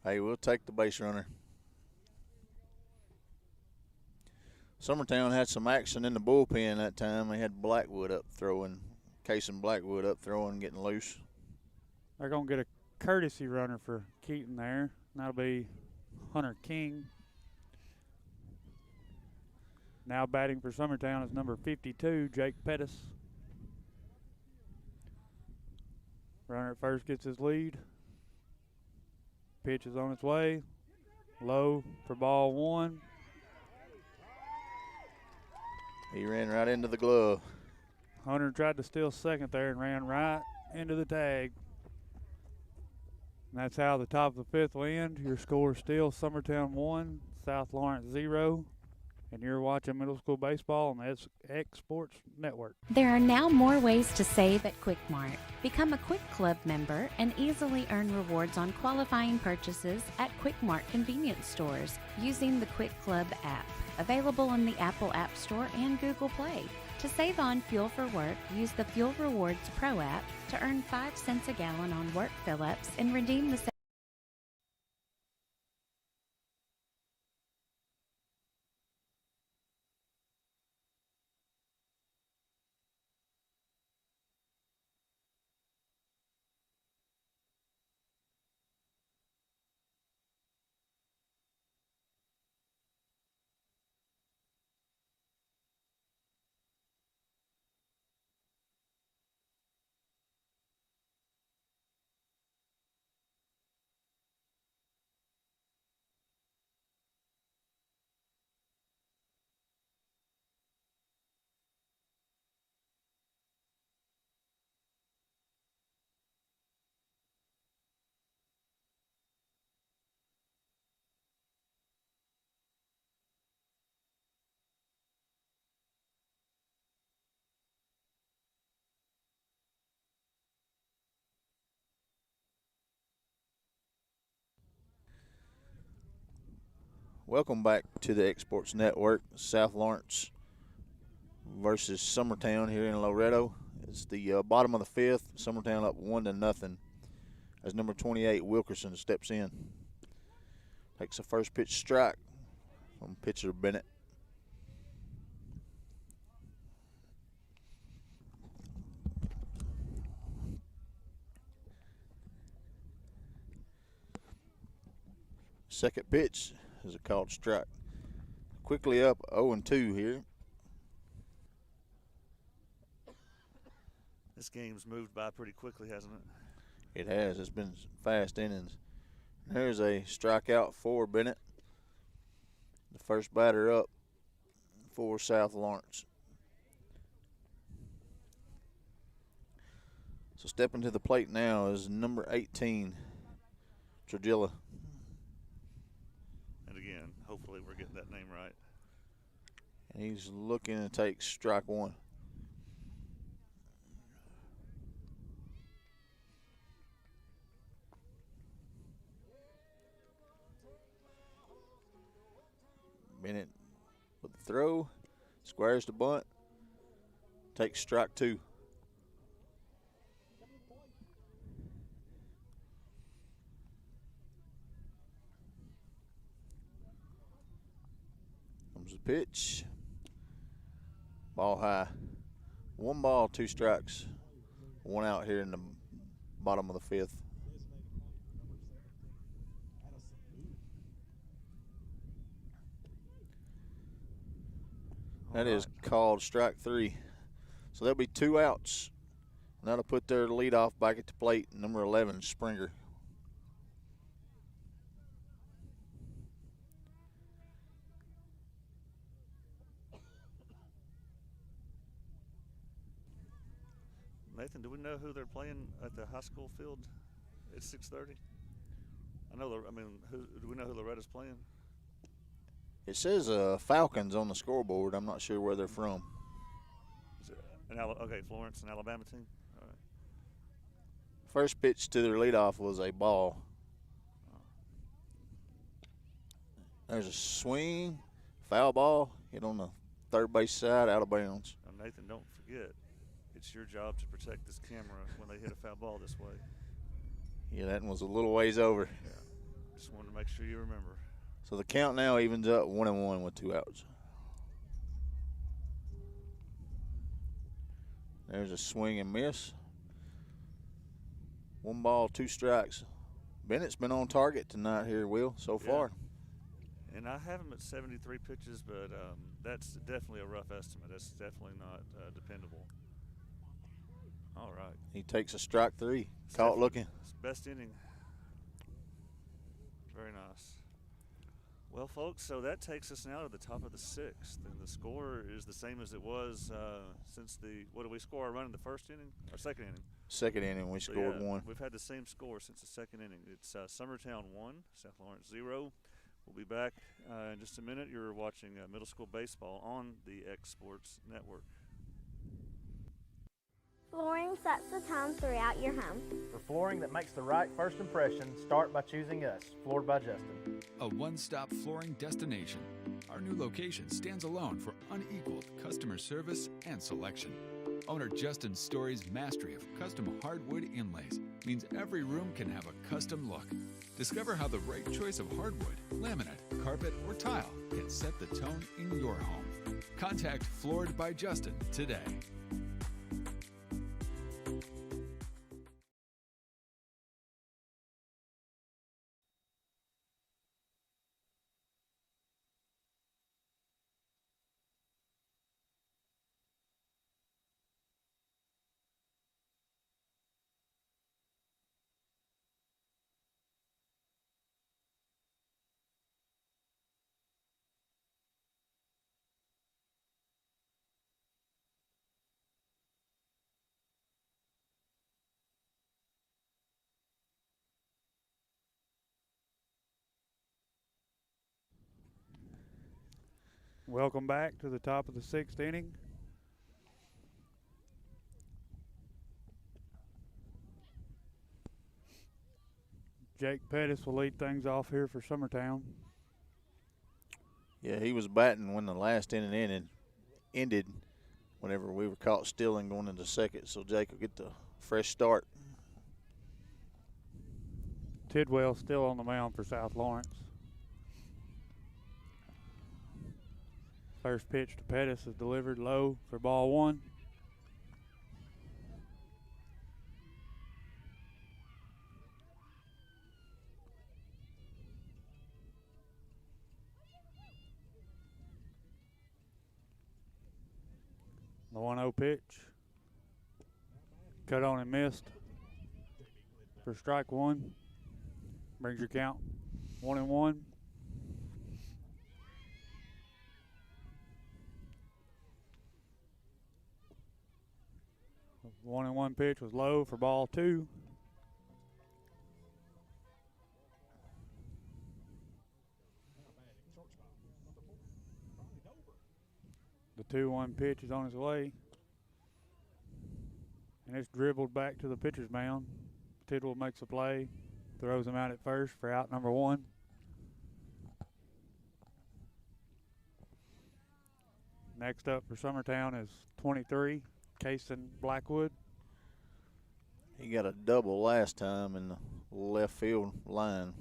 Hey, we'll take the base runner. Summertown had some action in the bullpen that time. They had Blackwood up throwing, Casey Blackwood up throwing, getting loose. They're going to get a courtesy runner for Keaton there. That'll be Hunter King. Now batting for Summertown is number 52, Jake Pettis. Runner at first gets his lead. Pitch is on its way. Low for ball 1. He ran right into the glove. Hunter tried to steal second there and ran right into the tag. And that's how the top of the 5th will end. Your score is still Summertown 1, South Lawrence 0. And you're watching middle school baseball on the X Sports Network. There are now more ways to save at Quick Mart. Become a Quick Club member and easily earn rewards on qualifying purchases at Quick Mart convenience stores using the Quick Club app. Available on the Apple App Store and Google Play. To save on fuel for work, use the Fuel Rewards Pro app to earn 5 cents a gallon on work fill-ups and redeem the Welcome back to the X Sports Network. South Lawrence versus Summertown here in Loretto. It's the bottom of the fifth. Summertown up 1-0 as number 28 Wilkerson steps in. Takes the first pitch strike from pitcher Bennett. Second pitch is a called strike. Quickly up 0-2 here. This game's moved by pretty quickly, hasn't it? It has. It's been fast innings. There's a strikeout for Bennett. The first batter up for South Lawrence. So stepping to the plate now is number 18, Trujillo. And again, hopefully we're getting that name right. And he's looking to take strike one. Bennett with the throw, squares the bunt, takes strike two. Comes the pitch. Ball high. 1 ball, 2 strikes. 1 out here in the bottom of the fifth. That is called strike 3. So there'll be 2 outs. And that'll put their leadoff back at the plate, number 11, Springer. Nathan, do we know who they're playing at the high school field at 6:30? Do we know who Loretta's playing? It says Falcons on the scoreboard. I'm not sure where they're from. Is it okay, Florence, an Alabama team? All right. First pitch to their leadoff was a ball. There's a swing, foul ball, hit on the third base side, out of bounds. Now, Nathan, don't forget, it's your job to protect this camera when they hit a foul ball this way. Yeah, that one was a little ways over. Yeah. Just wanted to make sure you remember. So the count now evens up 1-1 with 2 outs. There's a swing and miss. 1 ball, 2 strikes. Bennett's been on target tonight here, Will, so far. And I have him at 73 pitches, but that's definitely a rough estimate. That's definitely not dependable. All right. He takes a strike 3. Caught looking. It's best inning. Very nice. Well, folks, so that takes us now to the top of the 6th, and the score is the same as it was since what did we score our run in the first inning or second inning? Second inning, we scored 1. We've had the same score since the second inning. It's Summertown 1, South Lawrence 0. We'll be back in just a minute. You're watching middle school baseball on the X Sports Network. Flooring sets the tone throughout your home. For flooring that makes the right first impression, start by choosing us, Floored by Justin. A one-stop flooring destination. Our new location stands alone for unequaled customer service and selection. Owner Justin Story's mastery of custom hardwood inlays means every room can have a custom look. Discover how the right choice of hardwood, laminate, carpet, or tile can set the tone in your home. Contact Floored by Justin today. Welcome back to the top of the 6th inning. Jake Pettis will lead things off here for Summertown. Yeah, he was batting when the last inning ended whenever we were caught stealing going into second, so Jake will get the fresh start. Tidwell still on the mound for South Lawrence. First pitch to Pettis is delivered low for ball one. The 1-0 pitch. Cut on and missed for strike one. Brings your count 1-1. The 1-1 pitch was low for ball two. The 2-1 pitch is on its way. And it's dribbled back to the pitcher's mound. Tidwell makes a play, throws him out at first for out number one. Next up for Summertown is 23, Colin Blackwood. He got a double last time in the left field line.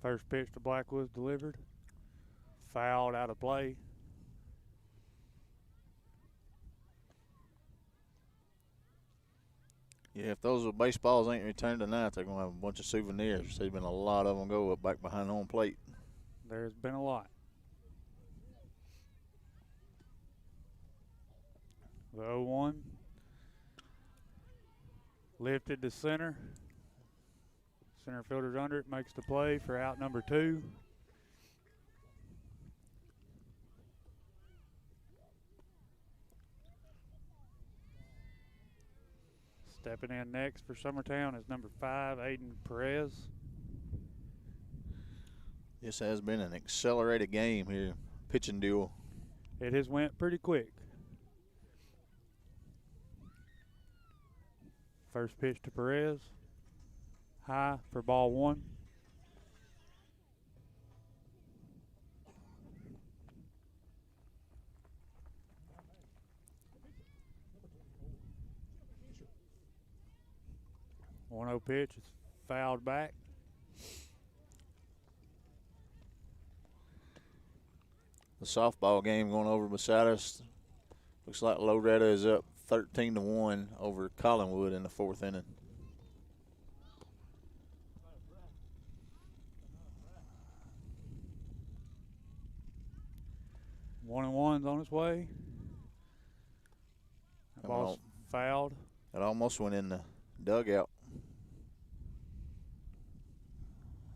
First pitch to Blackwood delivered. Fouled out of play. Yeah, if those baseballs ain't returned tonight, they're going to have a bunch of souvenirs. There's been a lot of them go up back behind home plate. There's been a lot. The 0-1. Lifted to center. Center fielder's under it, makes the play for out number two. Stepping in next for Summertown is number 5, Aiden Perez. This has been an accelerated game here, pitching duel. It has went pretty quick. First pitch to Perez. High for ball one. One 1-0 pitch is fouled back. The softball game going over beside us. Looks like Loretto is up 13-1 over Collinwood in the fourth inning. One and one's on its way. The ball's fouled. It almost went in the dugout.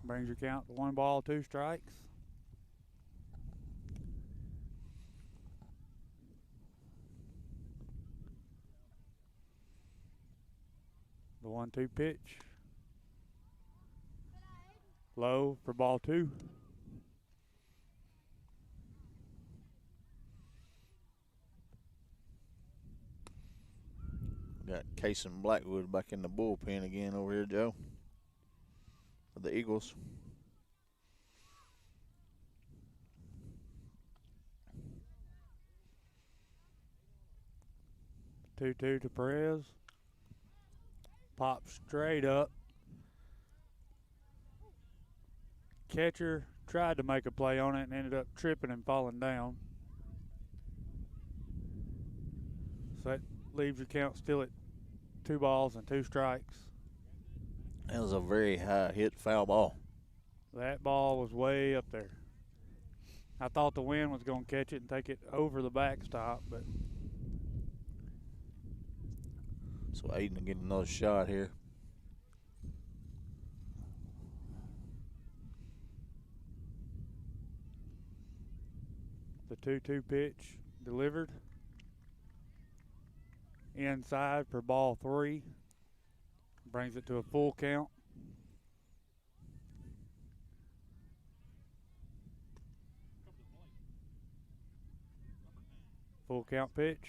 Brings your count to 1 ball, 2 strikes. The 1-2 pitch. Low for ball 2. Got Colin Blackwood back in the bullpen again over here, Joe, for the Eagles. Two to Perez. Pop straight up. Catcher tried to make a play on it and ended up tripping and falling down. So that leaves your count still at 2 balls and 2 strikes. That was a very high hit foul ball. That ball was way up there. I thought the wind was going to catch it and take it over the backstop, but. So Aiden will get another shot here. The 2-2 pitch delivered. Inside for ball 3. Brings it to a full count. Full count pitch.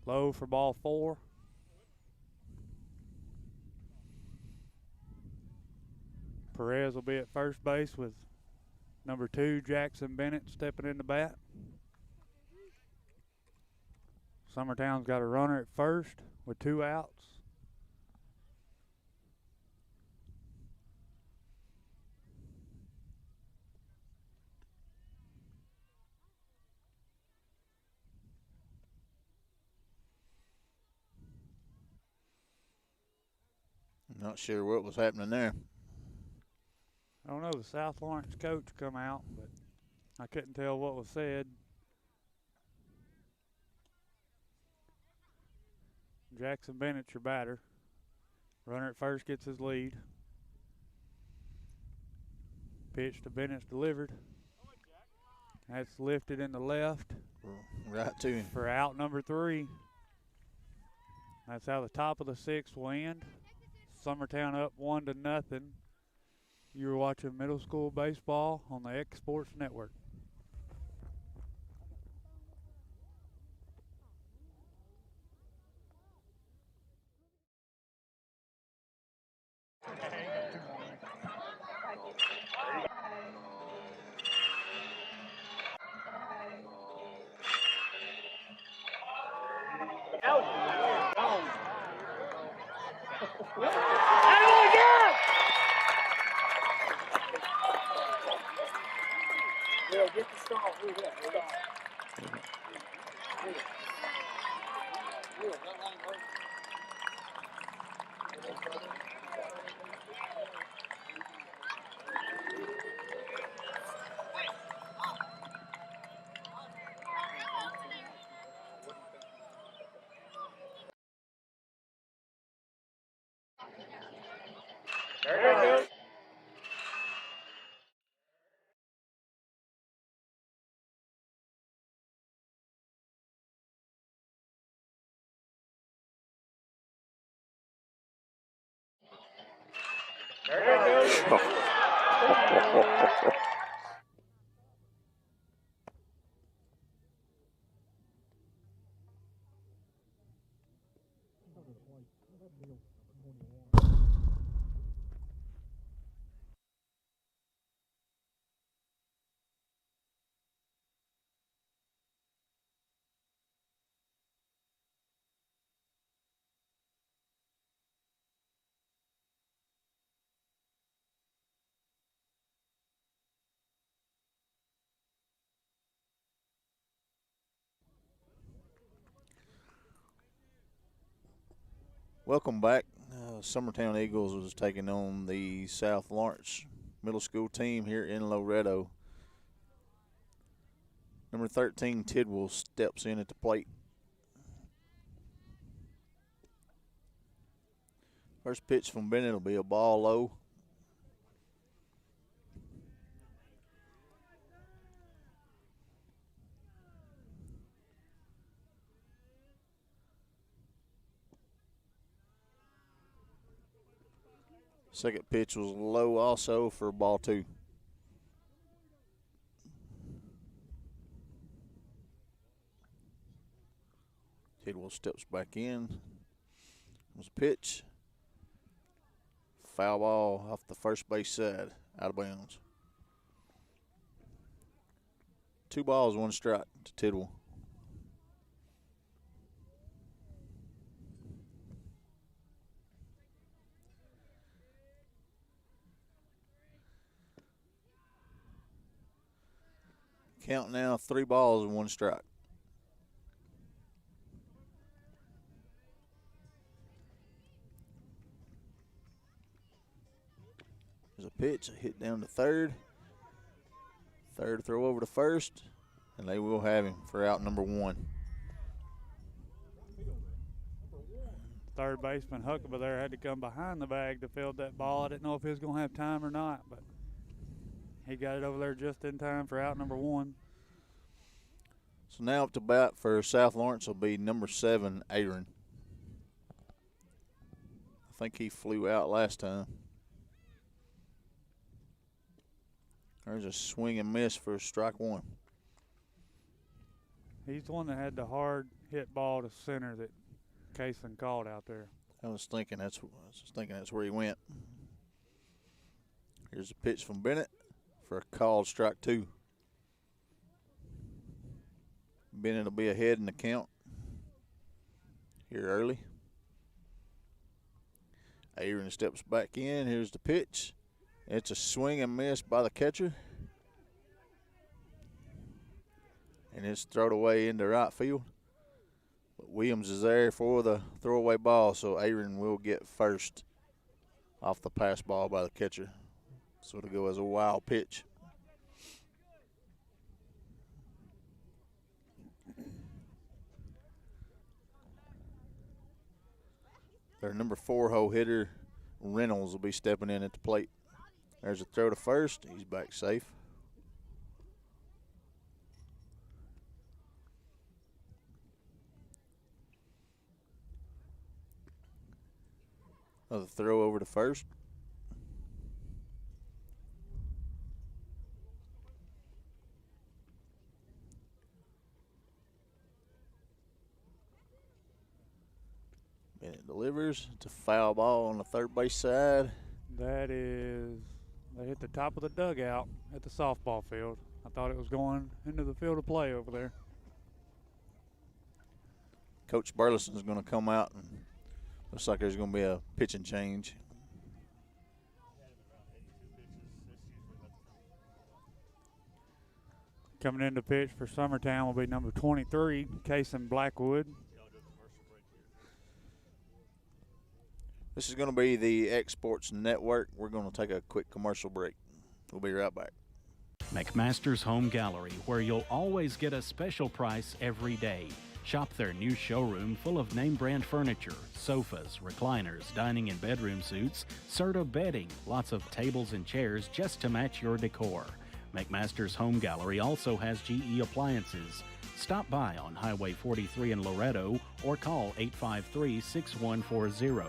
Low for ball 4. Perez will be at first base with number 2, Jackson Bennett, stepping in the bat. Summertown's got a runner at first with 2 outs. Not sure what was happening there. I don't know, the South Lawrence coach come out, but I couldn't tell what was said. Jackson Bennett's your batter. Runner at first gets his lead. Pitch to Bennett's delivered. That's lifted in the left. Right to him. For out number 3. That's how the top of the 6th will end. Summertown up 1-0. You're watching middle school baseball on the X Sports Network. Get the stall. There it goes. There it goes. Welcome back. Summertown Eagles was taking on the South Lawrence middle school team here in Loretto. Number 13, Tidwell, steps in at the plate. First pitch from Bennett will be a ball low. Second pitch was low also for ball 2. Tidwell steps back in. Was a pitch. Foul ball off the first base side, out of bounds. 2 balls, 1 strike to Tidwell. Count now, 3 balls and 1 strike. There's a pitch, a hit down to third. Third throw over to first, and they will have him for out number 1. Third baseman Huckabee there had to come behind the bag to field that ball. I didn't know if he was going to have time or not, but he got it over there just in time for out number 1. So now up to bat for South Lawrence will be number 7, Aaron. I think he flew out last time. There's a swing and miss for strike 1. He's the one that had the hard hit ball to center that Kaysen called out there. I was thinking that's where he went. Here's a pitch from Bennett for a called strike 2. Bennett will be ahead in the count here early. Aaron steps back in. Here's the pitch. It's a swing and miss by the catcher. And it's thrown away into right field. But Williams is there for the throwaway ball, so Aaron will get first off the pass ball by the catcher. So it'll go as a wild pitch. Their number 4 hole hitter, Reynolds, will be stepping in at the plate. There's a throw to first. He's back safe. Another throw over to first. Bennett delivers. It's a foul ball on the third base side. That is, they hit the top of the dugout at the softball field. I thought it was going into the field of play over there. Coach Burleson's going to come out, and looks like there's going to be a pitching change. Coming in to pitch for Summertown will be number 23, Colin Blackwood. This is going to be the Exports Network. We're going to take a quick commercial break. We'll be right back. McMaster's Home Gallery, where you'll always get a special price every day. Shop their new showroom full of name-brand furniture, sofas, recliners, dining and bedroom suites, Serta bedding, lots of tables and chairs just to match your decor. McMaster's Home Gallery also has GE appliances. Stop by on Highway 43 in Loretto or call 853-6140.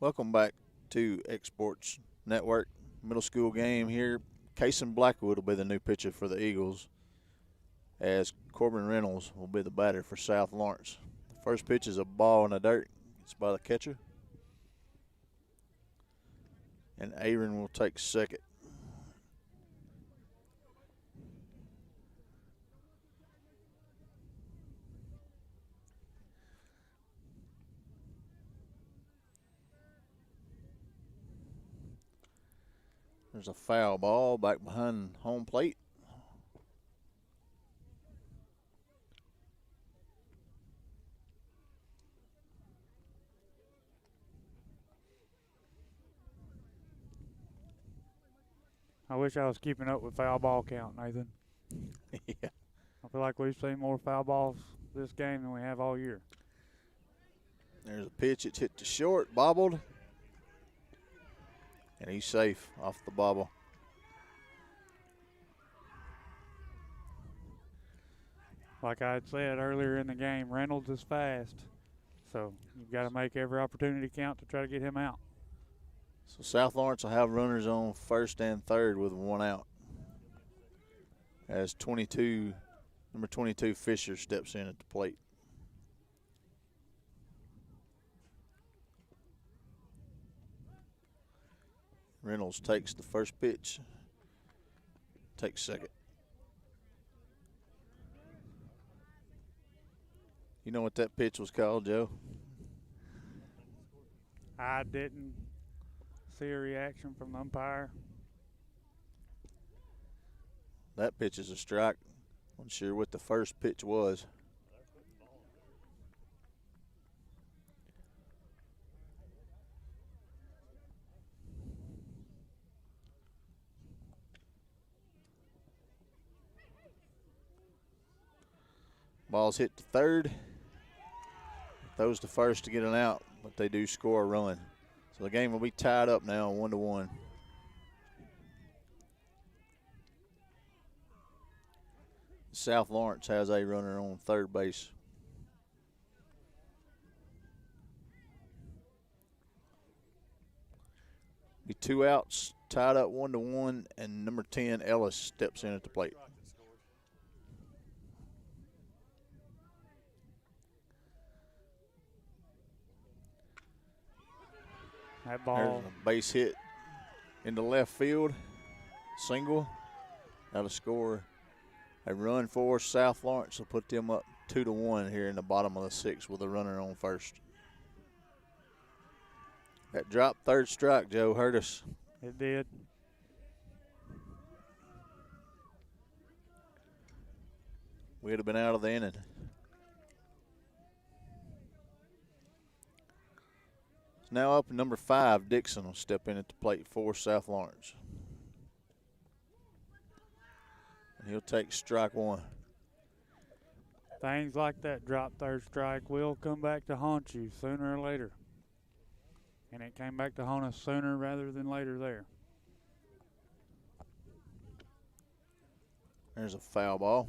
Welcome back to Exports Network. Middle school game here. Colin Blackwood will be the new pitcher for the Eagles, as Corbin Reynolds will be the batter for South Lawrence. The first pitch is a ball in the dirt. It's by the catcher. And Aaron will take second. There's a foul ball back behind home plate. I wish I was keeping up with foul ball count, Nathan. Yeah. I feel like we've seen more foul balls this game than we have all year. There's a pitch. It's hit to short, bobbled. And he's safe off the bobble. Like I had said earlier in the game, Reynolds is fast. So you've got to make every opportunity count to try to get him out. So South Lawrence will have runners on first and third with one out, as number 22 Fisher steps in at the plate. Reynolds takes the first pitch. takes second. You know what that pitch was called, Joe? I didn't see a reaction from the umpire. That pitch is a strike. I'm sure what the first pitch was. Ball's hit to third. Throws to first to get an out, but they do score a run. So the game will be tied up now, 1-1. South Lawrence has a runner on third base. Be 2 outs, tied up 1-1, and number 10, Ellis, steps in at the plate. That ball. There's a base hit into left field. Single. That'll score a run for South Lawrence. Will put them up 2-1 here in the bottom of the sixth with a runner on first. That drop third strike, Joe, hurt us. It did. We'd have been out of the inning. Now up number 5, Dixon will step in at the plate for South Lawrence. And he'll take strike one. Things like that drop third strike will come back to haunt you sooner or later. And it came back to haunt us sooner rather than later there. There's a foul ball.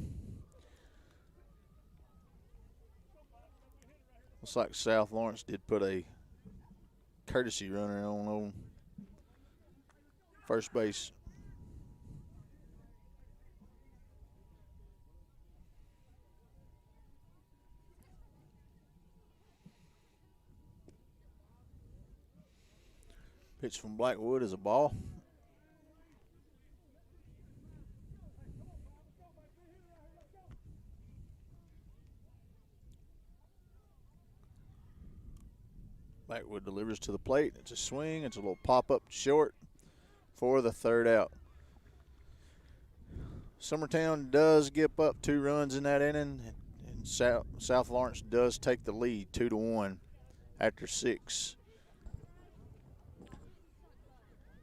Looks like South Lawrence did put a courtesy runner on first base. Pitch from Blackwood is a ball. Blackwood delivers to the plate. It's a swing. It's a little pop-up short for the third out. Summertown does give up 2 runs in that inning, and South Lawrence does take the lead 2-1 after 6.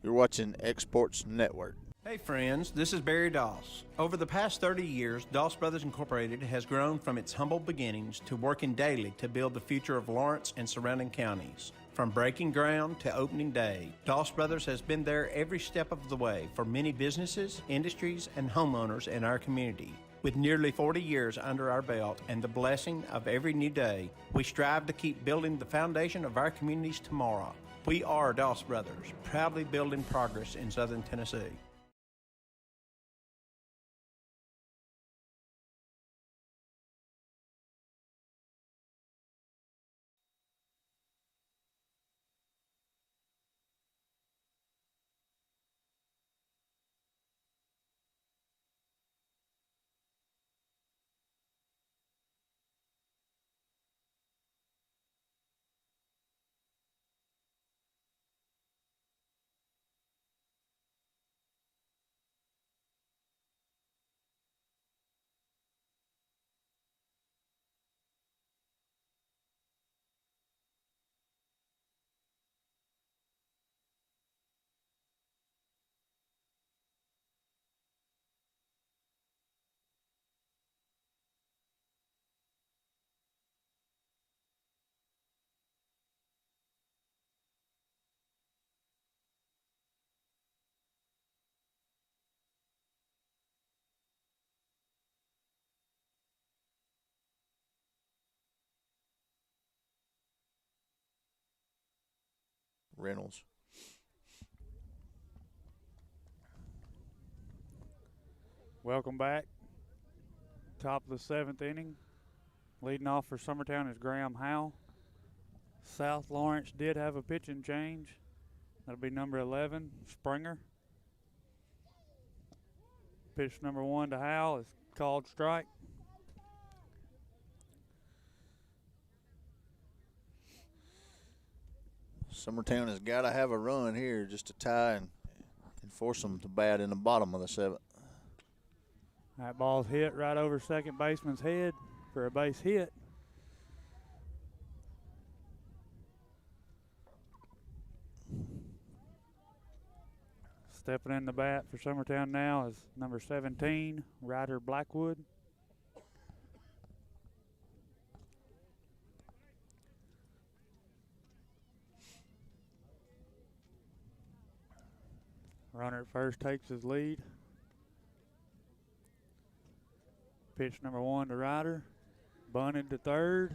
You're watching Exports Network. Hey friends, this is Barry Doss. Over the past 30 years, Doss Brothers Incorporated has grown from its humble beginnings to working daily to build the future of Lawrence and surrounding counties. From breaking ground to opening day, Doss Brothers has been there every step of the way for many businesses, industries, and homeowners in our community. With nearly 40 years under our belt and the blessing of every new day, we strive to keep building the foundation of our communities tomorrow. We are Doss Brothers, proudly building progress in Southern Tennessee. Reynolds. Welcome back. Top of the 7th inning. Leading off for Summertown is Graham Howell. South Lawrence did have a pitching change. That'll be number 11, Springer. Pitch number 1 to Howell is called strike. Summertown has got to have a run here just to tie and force them to bat in the bottom of the 7th. That ball's hit right over second baseman's head for a base hit. Stepping in the bat for Summertown now is number 17, Ryder Blackwood. Runner at first takes his lead. Pitch number 1 to Ryder. Bunted to third.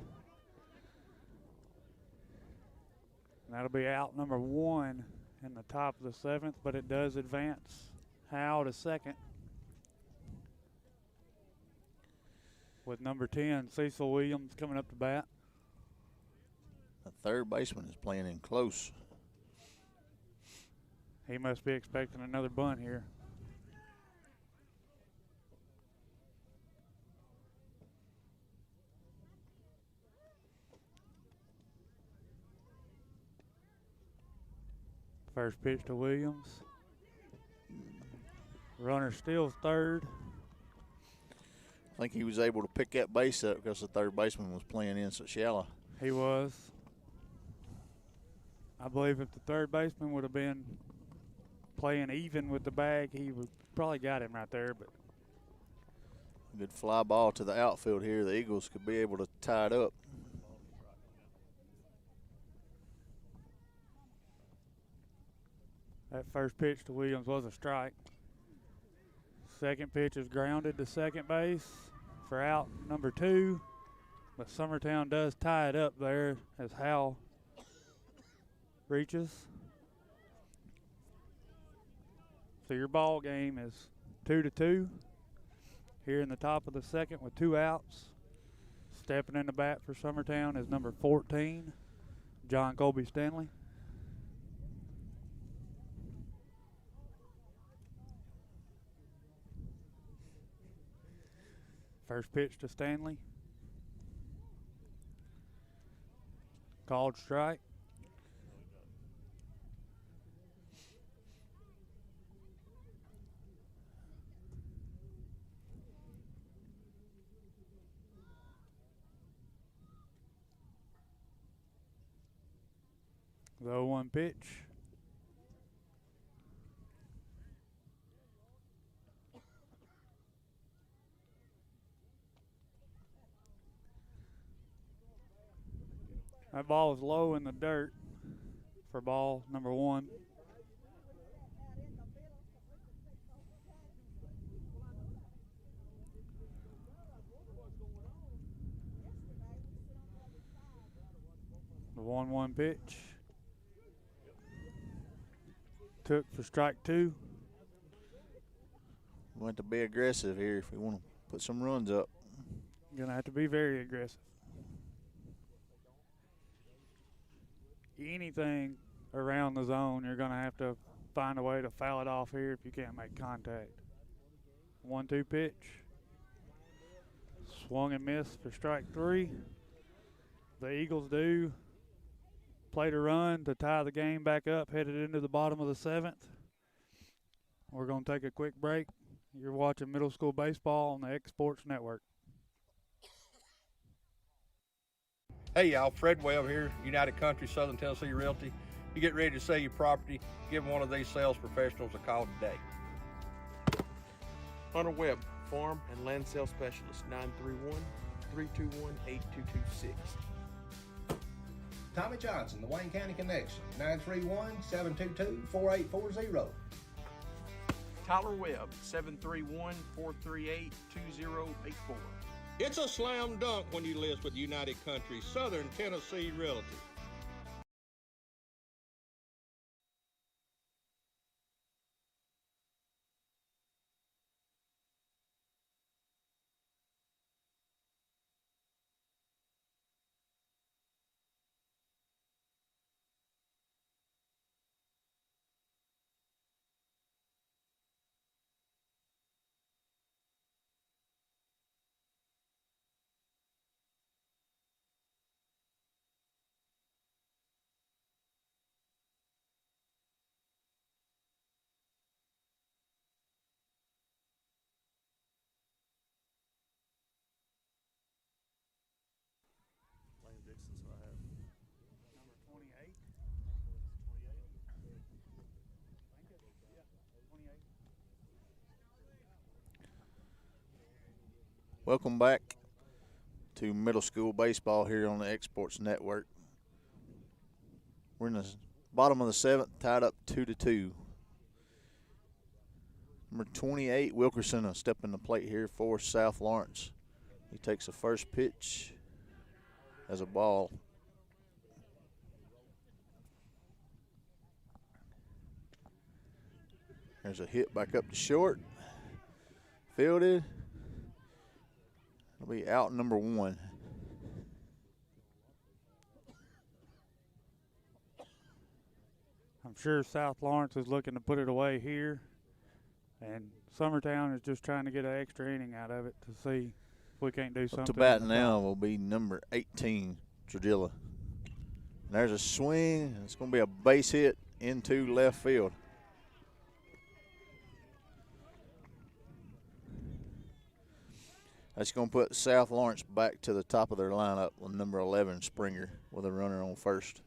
And that'll be out number 1 in the top of the 7th, but it does advance Howell to second. With number 10, Cecil Williams, coming up to bat. The third baseman is playing in close. He must be expecting another bunt here. First pitch to Williams. Runner steals third. I think he was able to pick that base up because the third baseman was playing in so shallow. He was. I believe if the third baseman would have been playing even with the bag, he would probably got him right there. But good fly ball to the outfield here. The Eagles could be able to tie it up. that first pitch to Williams was a strike. Second pitch is grounded to second base for out number 2. But Summertown does tie it up there as Howell reaches. So your ball game is 2-2 here in the top of the second with 2 outs. Stepping in the bat for Summertown is number 14, John Colby Stanley. First pitch to Stanley. Called strike. The 0-1 pitch. That ball is low in the dirt for ball number 1. The 1-1 pitch. Took for strike 2. We want to be aggressive here if we want to put some runs up. Gonna have to be very aggressive. Anything around the zone, you're gonna have to find a way to foul it off here if you can't make contact. 1-2 pitch. Swung and missed for strike 3. The Eagles do play to run to tie the game back up, headed into the bottom of the 7th. We're going to take a quick break. You're watching Middle School Baseball on the X Sports Network. Hey y'all, Fred Webb here, United Country Southern Tennessee Realty. You get ready to sell your property, give one of these sales professionals a call today. Hunter Webb, Farm and Land Sales Specialist, 931-321-8226. Tommy Johnson, the Wayne County Connection, 931-722-4840. Tyler Webb, 731-438-2084. It's a slam dunk when you list with United Country Southern Tennessee Realty. Welcome back to middle school baseball here on the Exports Network. We're in the bottom of the 7th, tied up 2-2. Number 28, Wilkerson, a step in the plate here for South Lawrence. He takes the first pitch as a ball. There's a hit back up to short. Fielded. It'll be out number 1. I'm sure South Lawrence is looking to put it away here, and Summertown is just trying to get an extra inning out of it to see if we can't do something. Up to bat now will be number 18, Trudilla. And there's a swing. It's going to be a base hit into left field. That's going to put South Lawrence back to the top of their lineup with number 11, Springer, with a runner on first.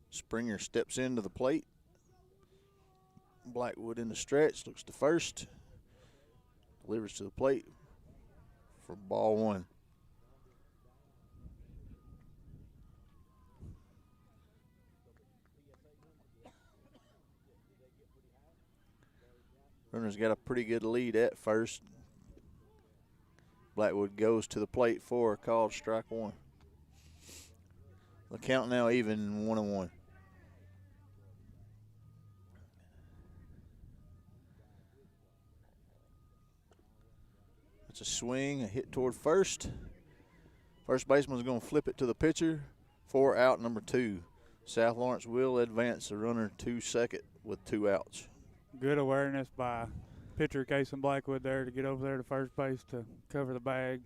Springer steps into the plate. Blackwood in the stretch, looks to first. Delivers to the plate for ball 1. Runner's got a pretty good lead at first. Blackwood goes to the plate for a called strike 1. The count now even 1-1. It's a swing, a hit toward first. First baseman's going to flip it to the pitcher for out number 2. South Lawrence will advance the runner to second with 2 outs. Good awareness by pitcher Cason Blackwood there to get over there to first base to cover the bag.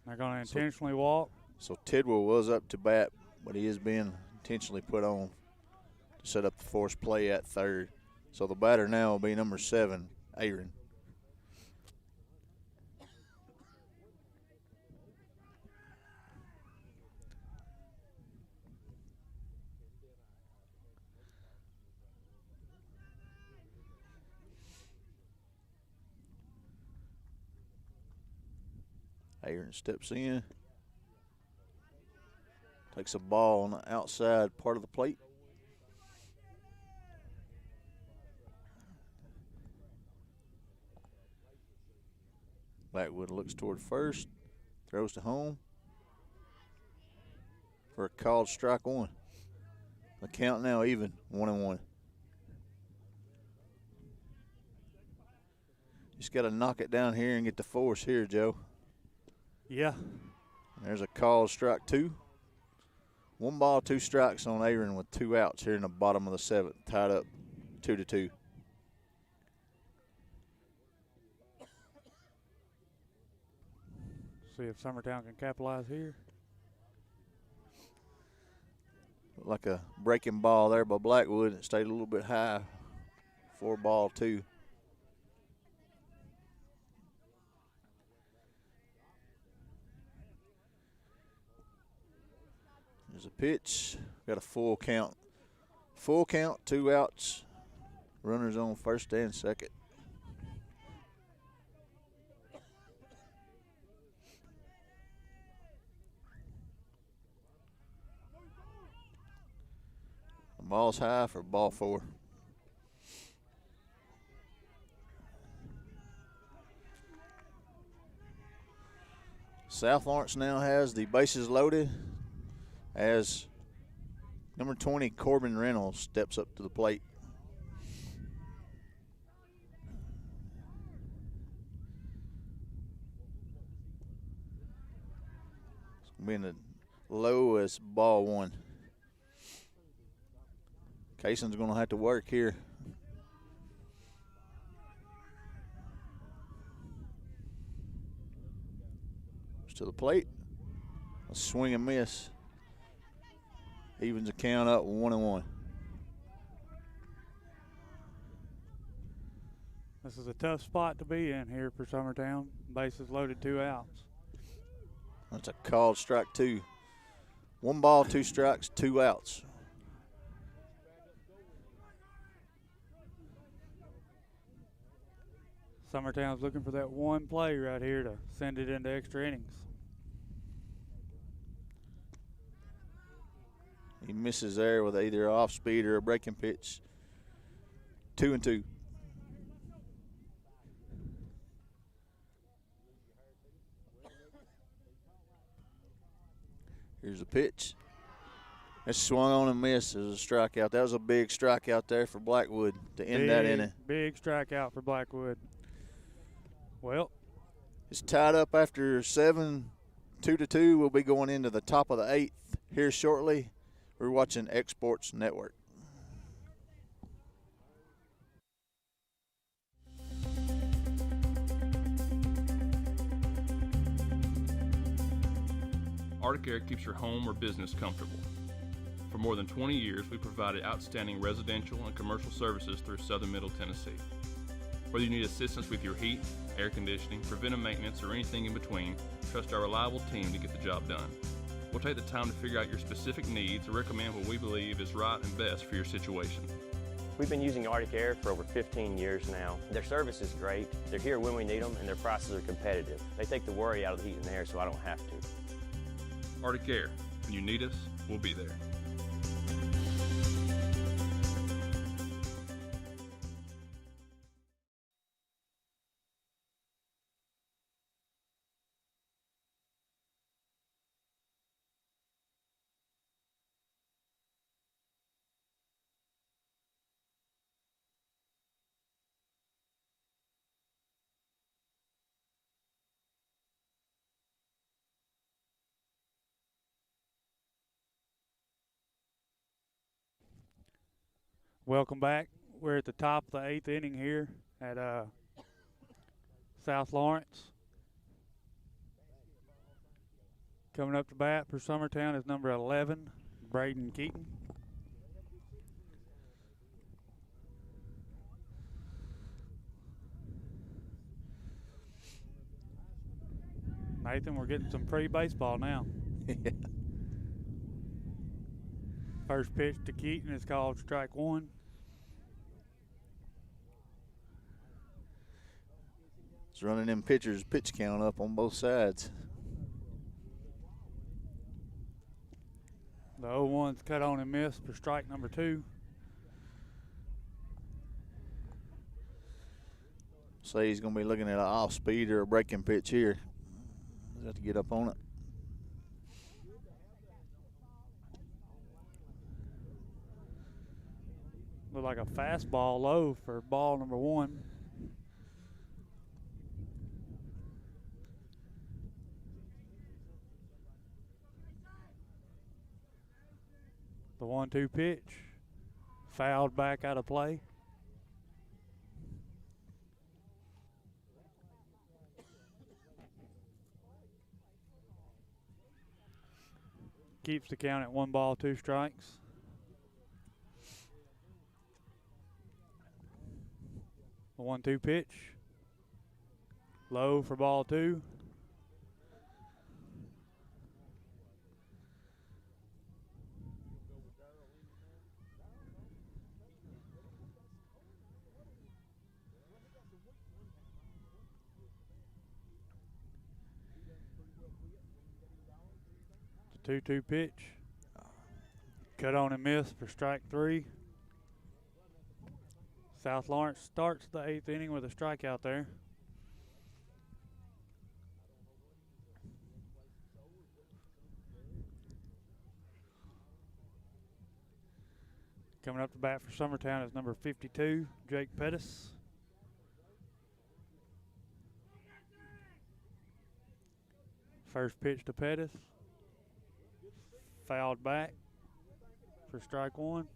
They're going to intentionally walk. So Tidwell was up to bat, but he is being intentionally put on to set up the forced play at third. So the batter now will be number 7, Aaron. Aaron steps in, takes a ball on the outside part of the plate. Blackwood looks toward first, throws to home for a called strike 1. The count now even, 1-1. Just got to knock it down here and get the force here, Joe. Yeah. There's a called strike 2. 1 ball, 2 strikes on Aaron with 2 outs here in the bottom of the 7th, tied up 2-2. See if Summertown can capitalize here. Like a breaking ball there by Blackwood. It stayed a little bit high for ball 2. There's a pitch. Got a full count. Full count, 2 outs. Runners on first and second. The ball's high for ball 4. South Lawrence now has the bases loaded as number 20, Corbin Reynolds, steps up to the plate. It's going to be in the low as ball 1. Cason's going to have to work here. to the plate. A swing and miss. Evens the count up 1-1. This is a tough spot to be in here for Summertown. Bases loaded, 2 outs. That's a called strike 2. 1 ball, 2 strikes, 2 outs. Summertown's looking for that one play right here to send it into extra innings. He misses there with either off speed or a breaking pitch. 2-2. Here's a pitch. That's swung on and missed as a strikeout. That was a big strikeout there for Blackwood to end that inning. Big strikeout for Blackwood. Well, it's tied up after 7, 2-2. We'll be going into the top of the 8th here shortly. We're watching Exports Network. Arctic Air keeps your home or business comfortable. For more than 20 years, we've provided outstanding residential and commercial services through Southern Middle Tennessee. Whether you need assistance with your heat, air conditioning, preventive maintenance, or anything in between, trust our reliable team to get the job done. We'll take the time to figure out your specific needs and recommend what we believe is right and best for your situation. We've been using Arctic Air for over 15 years now. Their service is great, they're here when we need them, and their prices are competitive. They take the worry out of the heat and air so I don't have to. Arctic Air, when you need us, we'll be there. welcome back. We're at the top of the 8th inning here at South Lawrence. Coming up to bat for Summertown is number 11, Braden Keaton. Nathan, we're getting some pre-baseball now. First pitch to Keaton is called strike one. It's running them pitchers' pitch count up on both sides. The 0-1's cut on and missed for strike number 2. Say he's going to be looking at an off speed or a breaking pitch here. He'll have to get up on it. Look like a fastball low for ball number 1. The 1-2 pitch, fouled back out of play. Keeps the count at 1 ball, 2 strikes. The 1-2 pitch, low for ball 2. The 2-2 pitch, cut on and miss for strike 3. South Lawrence starts the 8th inning with a strikeout there. Coming up to bat for Summertown is number 52, Jake Pettis. First pitch to Pettis, fouled back for strike 1.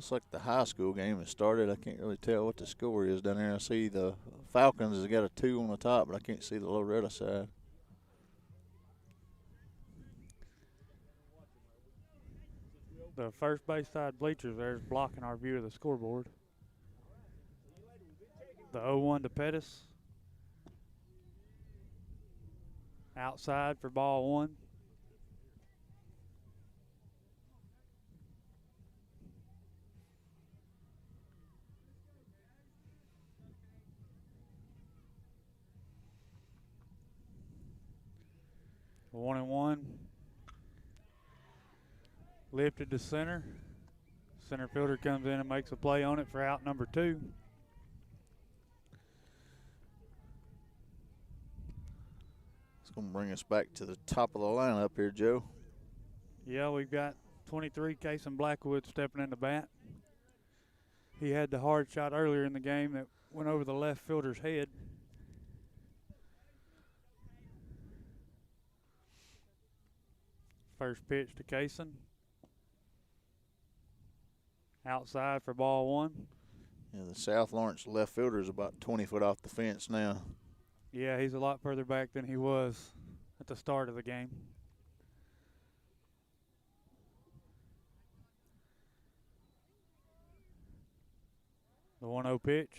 Looks like the high school game has started. I can't really tell what the score is down there. I see the Falcons has got a 2 on the top, but I can't see the Loretto side. The first base side bleachers there is blocking our view of the scoreboard. The 0-1 to Pettis. Outside for ball 1. The 1-1. Lifted to center. Center fielder comes in and makes a play on it for out number 2. It's going to bring us back to the top of the lineup here, Joe. Yeah, we've got 23, Colin Blackwood stepping in the bat. He had the hard shot earlier in the game that went over the left fielder's head. First pitch to Colin. Outside for ball 1. Yeah, the South Lawrence left fielder is about 20 foot off the fence now. Yeah, he's a lot further back than he was at the start of the game. The 1-0 pitch.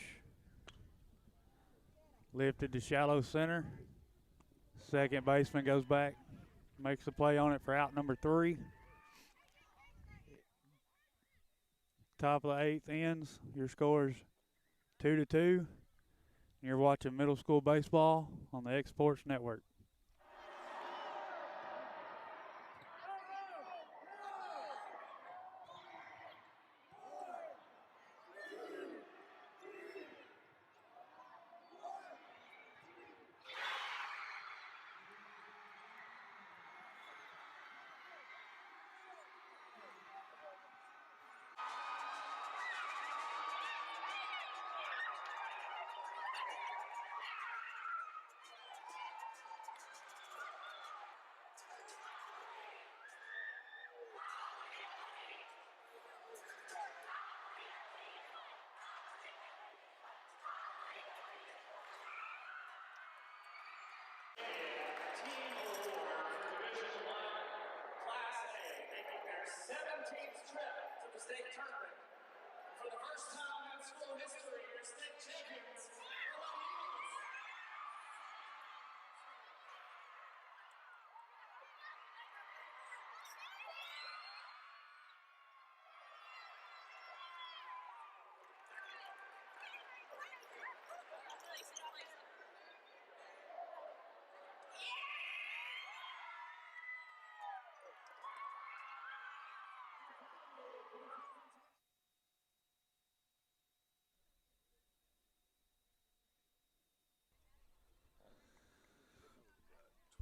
Lifted to shallow center. Second baseman goes back, makes a play on it for out number 3. Top of the 8th ends. Your score is 2-2. You're watching middle school baseball on the Exports Network.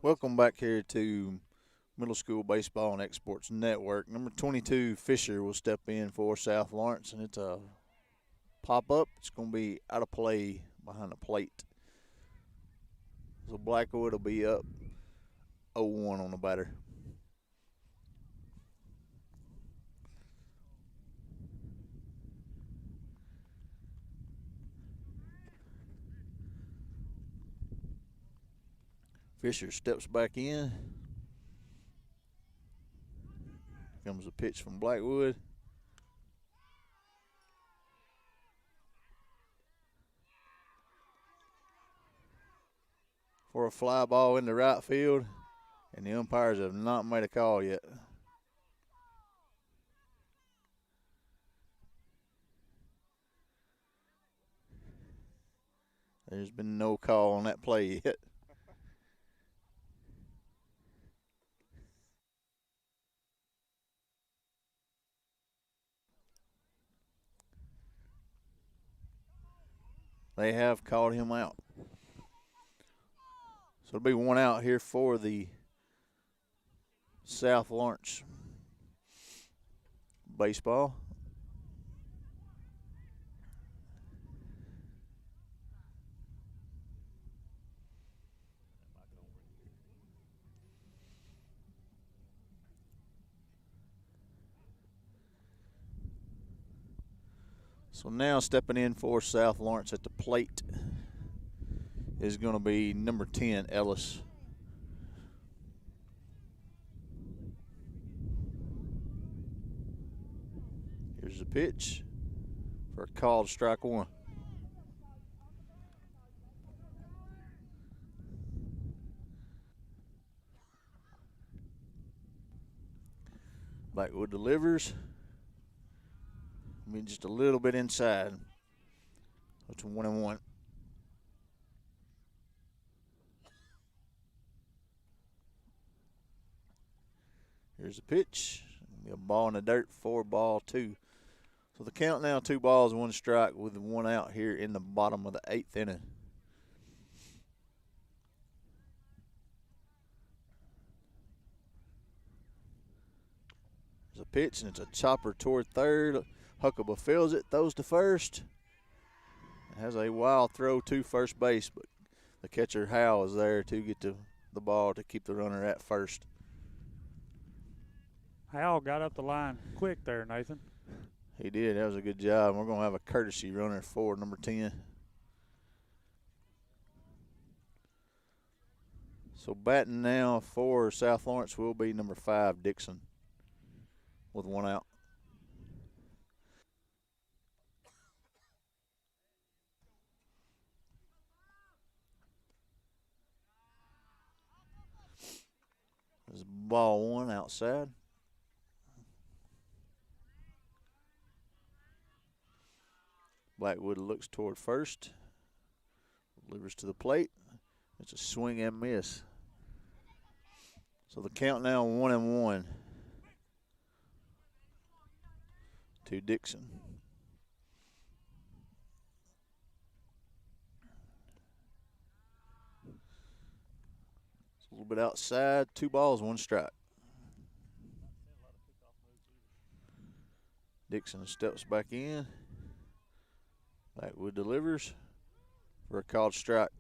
Welcome back here to Middle School Baseball and Exports Network. Number 22, Fisher, will step in for South Lawrence, and it's a pop-up. It's going to be out of play behind the plate. So Blackwood will be up 0-1 on the batter. Fisher steps back in. Comes a pitch from Blackwood. For a fly ball into right field, and the umpires have not made a call yet. There's been no call on that play yet. They have called him out. So it'll be one out here for the South Lawrence baseball. So now stepping in for South Lawrence at the plate is going to be number 10, Ellis. Here's the pitch for a called strike one. Blackwood delivers. I mean, just a little bit inside. It's 1-1. Here's the pitch. A ball in the dirt, 4-2. So the count now, 2 balls, 1 strike with 1 out here in the bottom of the 8th inning. There's a pitch, and it's a chopper toward third. Huckabee feels it, throws to first. It has a wild throw to first base, but the catcher Howell is there to get the ball to keep the runner at first. Howell got up the line quick there, Nathan. He did. That was a good job. We're going to have a courtesy runner for number 10. So batting now for South Lawrence will be number 5, Dixon, with 1 out. There's ball 1 outside. Blackwood looks toward first. Delivers to the plate. It's a swing and miss. So the count now 1-1 to Dixon. It's a little bit outside. 2 balls, 1 strike. Dixon steps back in. Blackwood delivers for a called strike.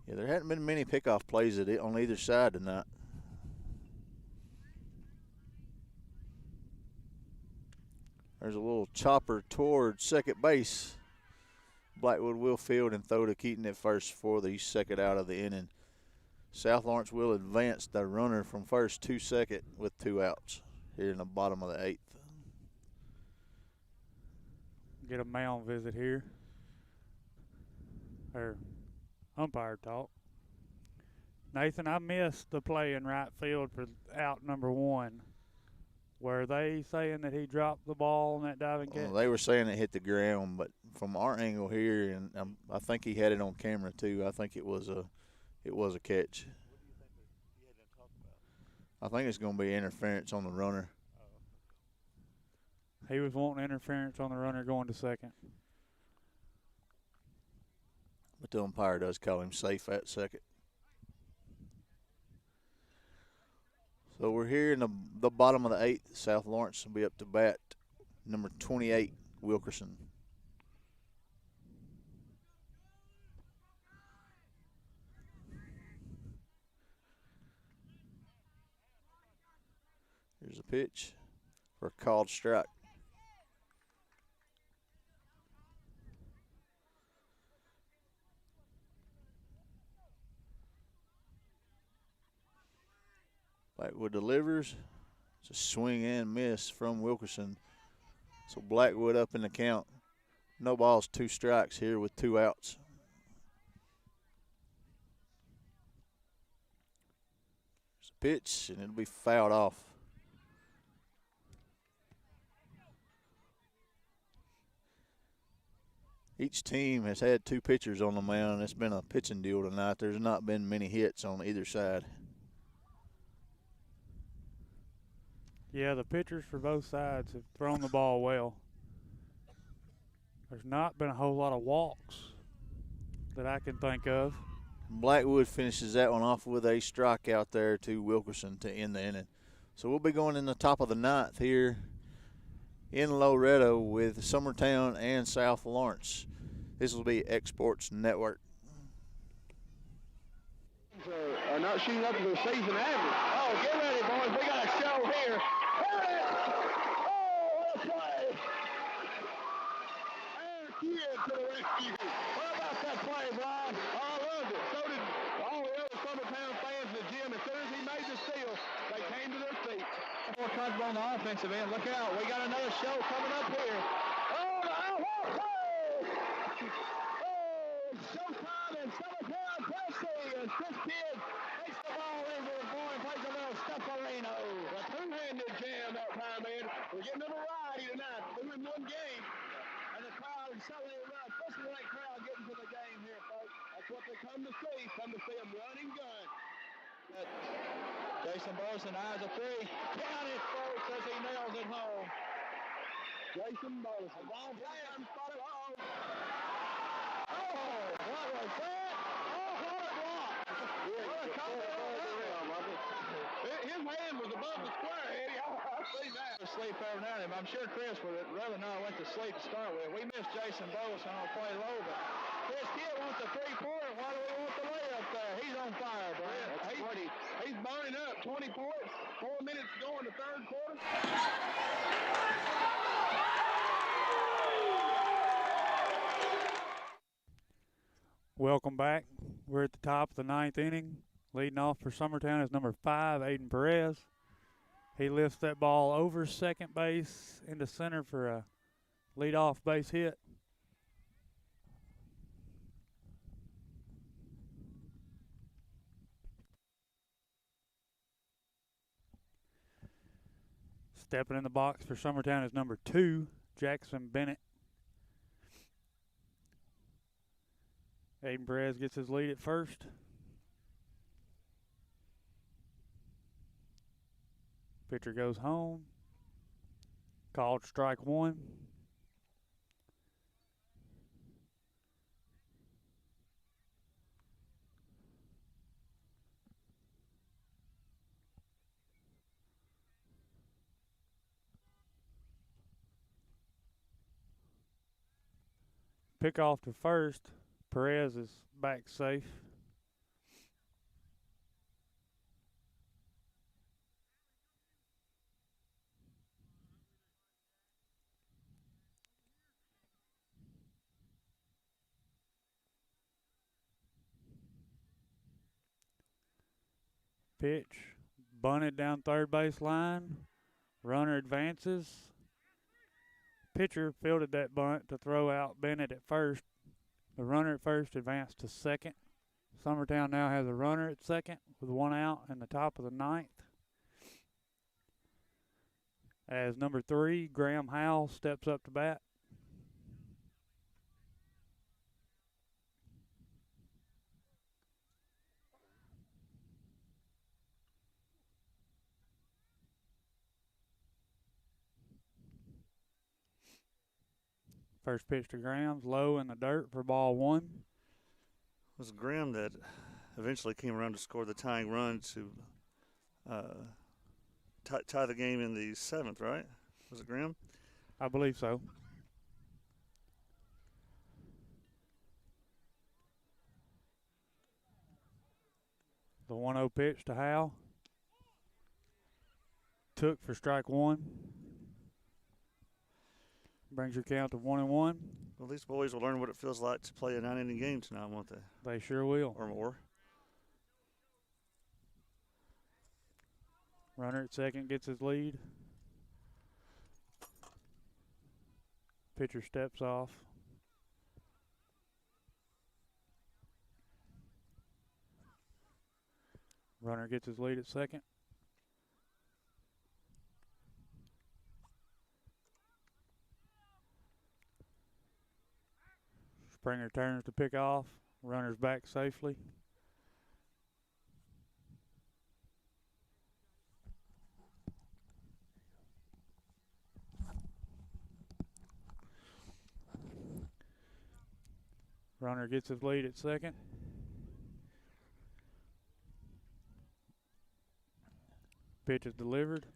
Yeah, there hadn't been many pickoff plays on either side tonight. There's a little chopper toward second base. Blackwood will field and throw to Keaton at first for the second out of the inning. South Lawrence will advance the runner from first to second with 2 outs here in the bottom of the 8th. Get a mound visit here. Or umpire talk. Nathan, I missed the play in right field for out number 1. Were they saying that he dropped the ball on that diving catch? Well, they were saying it hit the ground, but from our angle here, and I think he had it on camera too. I think it was a catch. I think it's going to be interference on the runner. He was wanting interference on the runner going to second. But the umpire does call him safe at second. So we're here in the bottom of the 8th. South Lawrence will be up to bat. Number 28, Wilkerson. Here's a pitch for a called strike. Blackwood delivers. It's a swing and miss from Wilkerson. So Blackwood up in the count. No balls, 2 strikes here with 2 outs. There's a pitch, and it'll be fouled off. Each team has had 2 pitchers on the mound. It's been a pitching deal tonight. There's not been many hits on either side. Yeah, the pitchers for both sides have thrown the ball well. There's not been a whole lot of walks that I can think of. Blackwood finishes that one off with a strikeout there to Wilkerson to end the inning. So we'll be going in the top of the 9th here in Loretto with Summertown and South Lawrence. This will be Exports Network. Are not shooting up to their season average. Oh, get ready, boys. We got a show here. what a play! Aaron Keaton to the rescue. What about that play, Brian? I loved it. So did all the other Summertown fans in the gym. As soon as he made the steal, they came to their feet. More comfortable on the offensive end. Look out. We got another show coming up here. Oh, the outlaw play! Oh, showtime in Summertown, Tennessee. As Chris Kidd takes the ball into the boy and plays a little Steffarino. A two-handed jam that time, man. We're getting a variety tonight. 2-in-1 game. And the crowd is certainly around. Especially that crowd getting to the game here, folks. That's what they come to see. Come to see them run and gun. Jason Burleson eyes a three. Count it, folks, as he nails it home. Jason Burleson. Long play. Spotted. Uh-oh. Oh, what was that? Oh, what a block. What a comment on that. His hand was above the square, Eddie. I've seen that. Sleep every now and then. I'm sure Chris would rather not went to sleep to start with. We missed Jason Burleson on play low, but Chris Kidd wants a three-pointer. Why do we want the layup there? He's on fire, Brian. He's burning up. 20 points. 4 minutes to go in the third quarter. Welcome back. We're at the top of the 9th inning. Leading off for Summertown is number 5, Aiden Perez. He lifts that ball over second base into center for a leadoff base hit. Stepping in the box for Summertown is number 2, Jackson Bennett. Aiden Perez gets his lead at first. Pitcher goes home. Called strike 1. Pick off to first. Perez is back safe. Pitch, bunted down third base line. Runner advances. Pitcher fielded that bunt to throw out Bennett at first. The runner at first advanced to second. Summertown now has a runner at second with 1 out in the top of the 9th. As number 3, Graham Howell, steps up to bat. First pitch to Graham's low in the dirt for ball 1. It was Graham that eventually came around to score the tying run to tie the game in the 7th, right? Was it Graham? I believe so. The 1-0 pitch to Howell. Took for strike 1. Brings your count to 1-1. Well, these boys will learn what it feels like to play a 9-inning game tonight, won't they? They sure will. Or more. Runner at second gets his lead. Pitcher steps off. Runner gets his lead at second. Springer turns to pick off. Runner's back safely. Runner gets his lead at second. Pitch is delivered.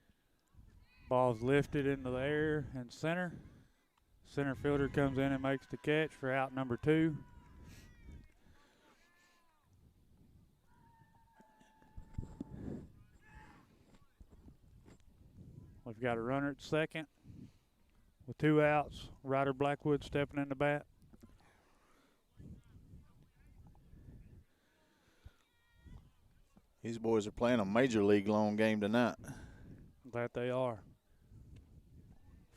Ball's lifted into the air in center. Center fielder comes in and makes the catch for out number 2. We've got a runner at second with 2 outs. Ryder Blackwood stepping in the bat. These boys are playing a major league long game tonight. That they are.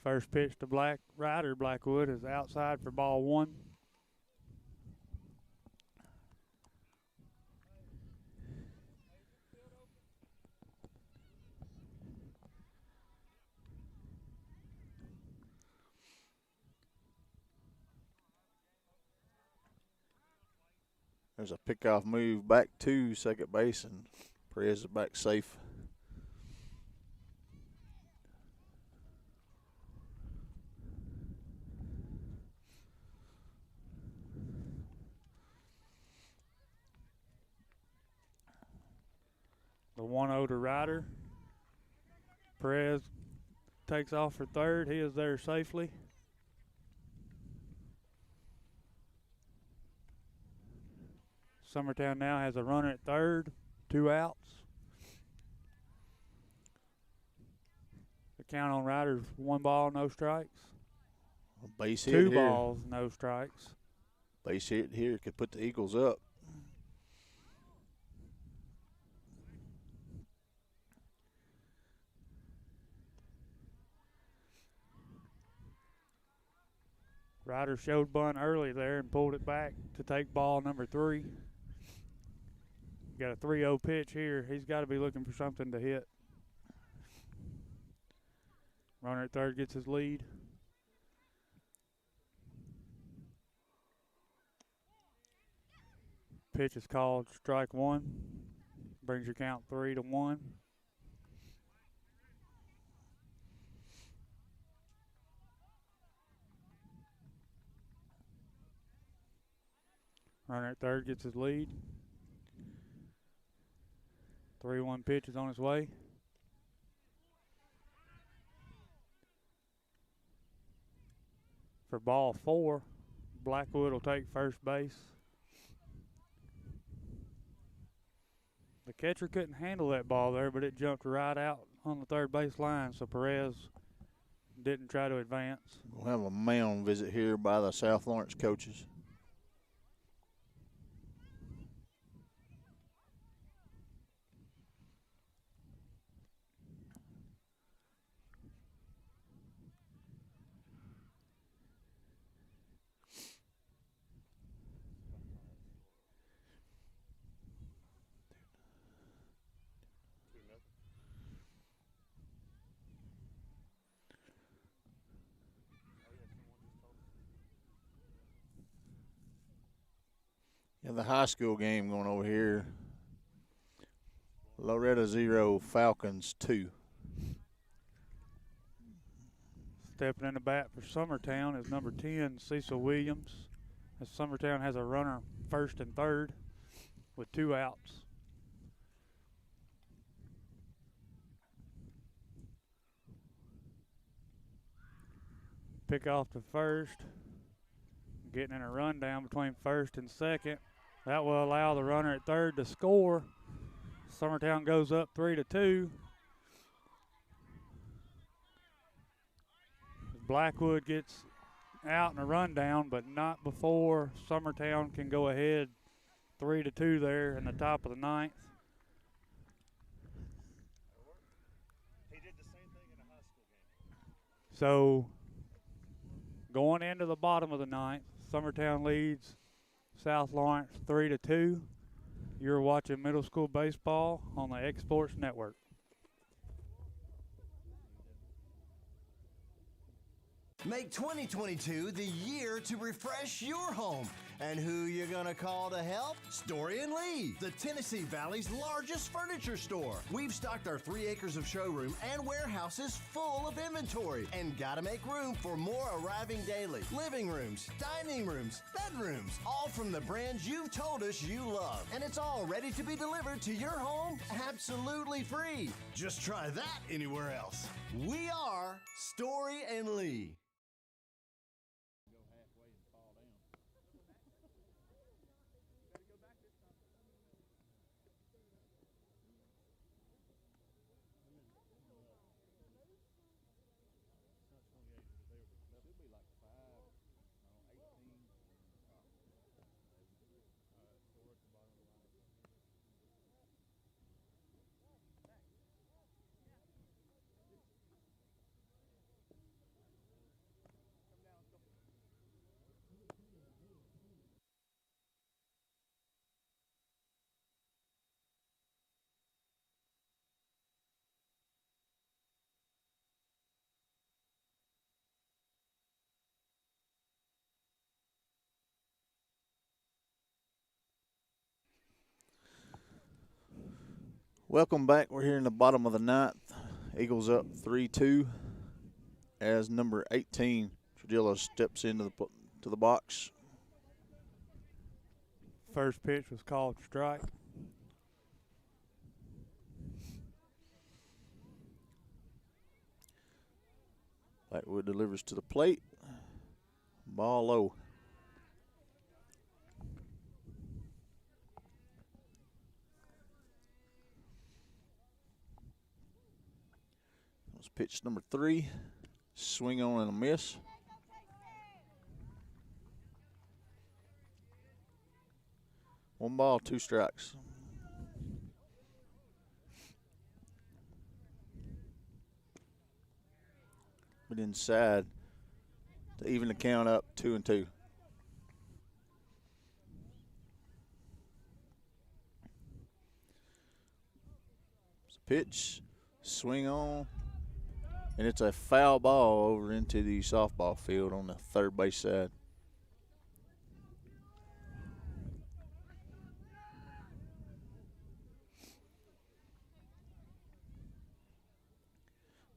First pitch to Ryder Blackwood is outside for ball 1. There's a pickoff move back to second base, and Perez is back safe. The 1-0 to Ryder. Perez takes off for third. He is there safely. Summertown now has a runner at third, 2 outs. The count on Ryder's 1 ball, no strikes. A base hit 2 here. balls, no strikes. Base hit here could put the Eagles up. Ryder showed bunt early there and pulled it back to take ball number 3. Got a 3-0 pitch here. He's got to be looking for something to hit. Runner at third gets his lead. Pitch is called strike 1. Brings your count 3-1. Runner at third gets his lead. 3-1 pitch is on its way. For ball 4, Blackwood will take first base. The catcher couldn't handle that ball there, but it jumped right out on the third base line, so Perez didn't try to advance. We'll have a mound visit here by the South Lawrence coaches. Yeah, the high school game going over here. Loretto 0, Falcons 2. Stepping in the bat for Summertown is number 10, Cecil Williams. As Summertown has a runner first and third with 2 outs. Pick off to first. Getting in a rundown between first and second. That will allow the runner at third to score. Summertown goes up 3-2. Blackwood gets out in a rundown, but not before Summertown can go ahead 3-2 there in the top of the 9th. He did the same thing in a high school game. So going into the bottom of the 9th, Summertown leads South Lawrence 3-2. You're watching middle school baseball on the X Sports Network. Make 2022 the year to refresh your home. And who you gonna call to help? Story and Lee, the Tennessee Valley's largest furniture store. We've stocked our 3 acres of showroom and warehouses full of inventory. And gotta make room for more arriving daily. Living rooms, dining rooms, bedrooms, all from the brands you've told us you love. And it's all ready to be delivered to your home absolutely free. Just try that anywhere else. We are Story and Lee. Welcome back. We're here in the bottom of the ninth. Eagles up 3-2 as number 18, Trudillo, steps into the box. First pitch was called strike. Blackwood delivers to the plate. Ball low. That was pitch number 3. Swing on and a miss. One ball, 2 strikes. But inside to even the count up 2-2. Pitch, swing on, and it's a foul ball over into the softball field on the third base side.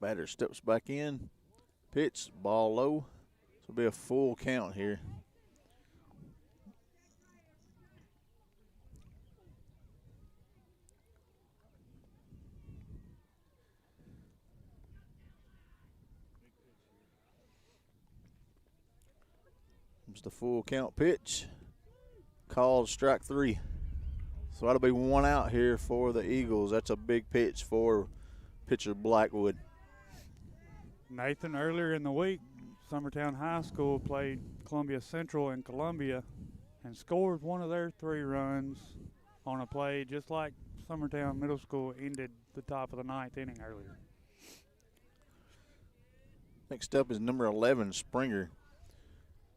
Batter steps back in. Pitch, ball low. This will be a full count here. Comes the full count pitch. Called strike 3. So that'll be 1 out here for the Eagles. That's a big pitch for pitcher Blackwood. Nathan, earlier in the week, Summertown High School played Columbia Central in Columbia and scored one of their 3 runs on a play just like Summertown Middle School ended the top of the 9th inning earlier. Next up is number 11, Springer.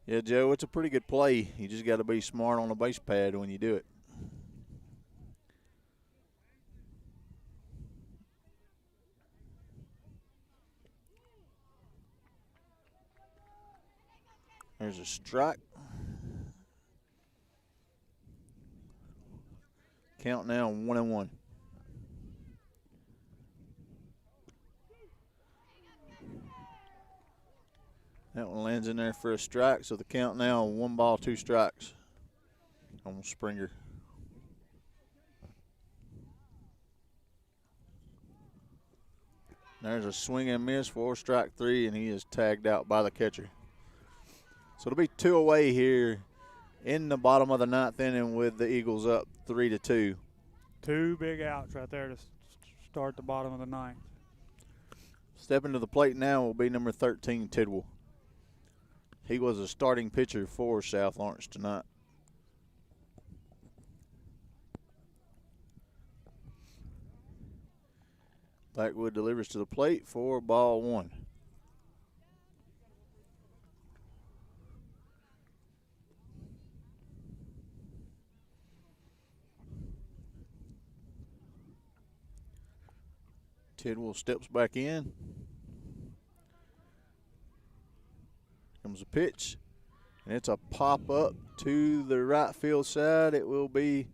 Yeah, Joe, it's a pretty good play. You just got to be smart on the base pad when you do it. There's a strike. Count now 1-1. That one lands in there for a strike, so the count now 1 ball, 2 strikes on Springer. There's a swing and miss for strike 3, and he is tagged out by the catcher. So it'll be 2 away here in the bottom of the 9th inning with the Eagles up 3-2. 2 big outs right there to start the bottom of the 9th. Stepping to the plate now will be number 13, Tidwell. He was a starting pitcher for South Lawrence tonight. Blackwood delivers to the plate for ball 1. Tidwell steps back in. Comes a pitch, and it's a pop up to the right field side. It will be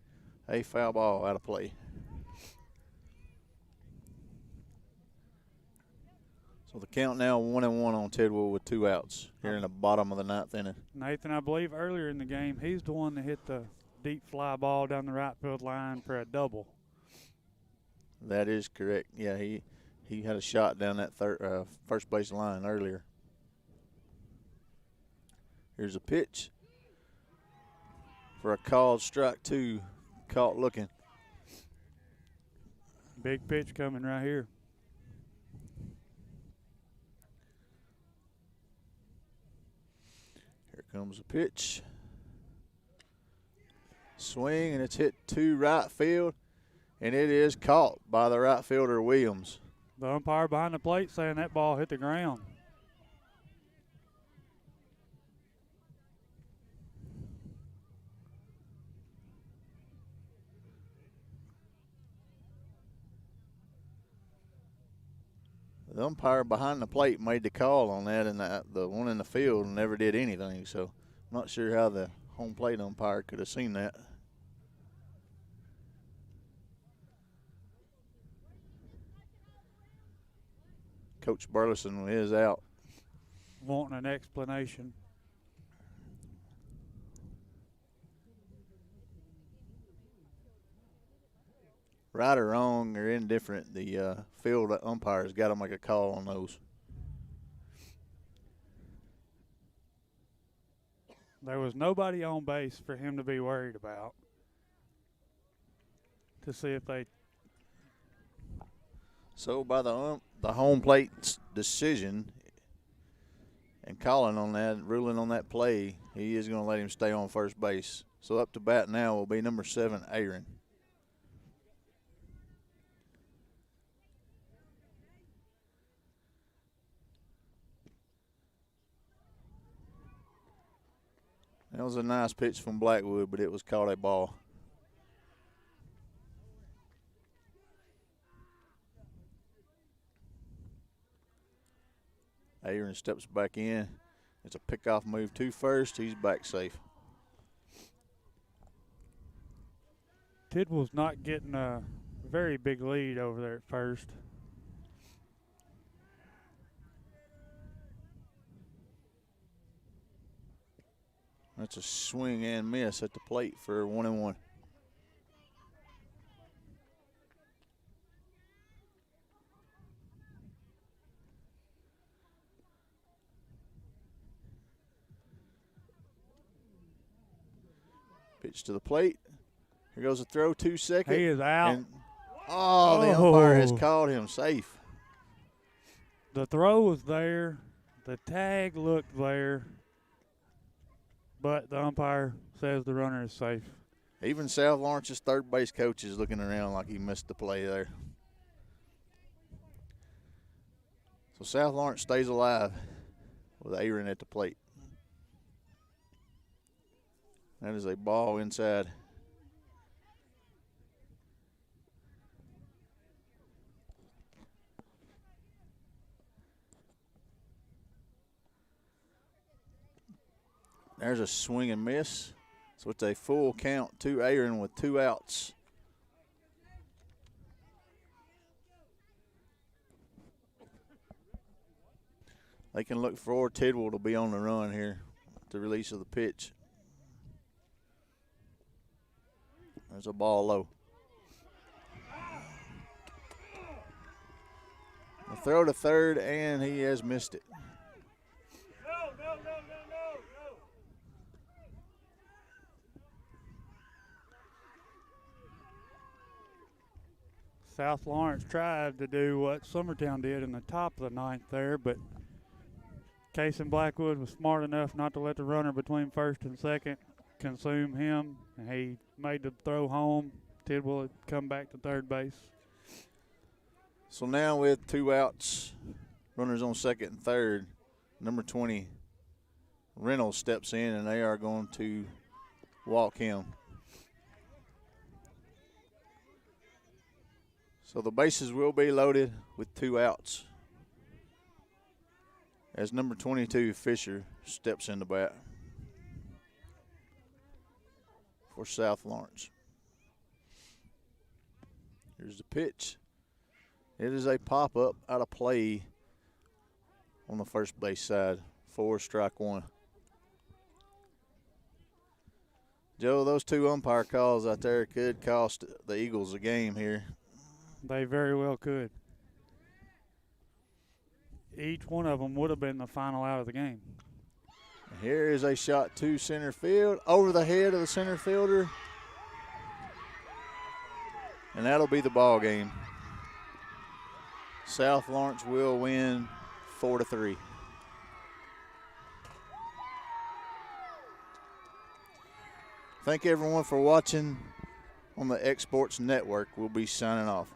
a foul ball out of play. So the count now 1-1 on Tidwell with 2 outs here in the bottom of the 9th inning. Nathan, I believe earlier in the game, he's the one that hit the deep fly ball down the right field line for a double. That is correct. Yeah, he had a shot down that first base line earlier. Here's a pitch for a called strike 2. Caught looking. Big pitch coming right here. Here comes a pitch. Swing, and it's hit to right field, and it is caught by the right fielder, Williams. The umpire behind the plate saying that ball hit the ground. The umpire behind the plate made the call on that, and the one in the field never did anything. So I'm not sure how the home plate umpire could have seen that. Coach Burleson is out. Wanting an explanation. Right or wrong or indifferent, the field umpires got to make a call on those. There was nobody on base for him to be worried about. To see if they. So by the home plate decision and calling on that, ruling on that play, he is going to let him stay on first base. So up to bat now will be number 7, Aaron. That was a nice pitch from Blackwood, but it was called a ball. Aaron steps back in. It's a pickoff move to first. He's back safe. Tidwell's not getting a very big lead over there at first. That's a swing and miss at the plate for 1-1. Pitch to the plate. Here goes a throw, 2 second. He is out. And, the umpire has called him safe. The throw was there. The tag looked there. But the umpire says the runner is safe. Even South Lawrence's third base coach is looking around like he missed the play there. So South Lawrence stays alive with Aaron at the plate. That is a ball inside. There's a swing and miss. So it's a full count to Aaron with 2 outs. They can look for Tidwell to be on the run here at the release of the pitch. There's a ball low. A throw to third, and he has missed it. South Lawrence tried to do what Summertown did in the top of the 9th there, but Case and Blackwood was smart enough not to let the runner between first and second consume him, and he made the throw home. Tidwell had come back to third base. So now with 2 outs, runners on second and third, number 20, Reynolds steps in, and they are going to walk him. So the bases will be loaded with 2 outs as number 22, Fisher, steps in the bat for South Lawrence. Here's the pitch. It is a pop-up out of play on the first base side for strike 1. Joe, those 2 umpire calls out there could cost the Eagles a game here. They very well could. Each one of them would have been the final out of the game. Here is a shot to center field, over the head of the center fielder. And that'll be the ball game. South Lawrence will win 4-3. Thank everyone for watching on the Exports Network. We'll be signing off.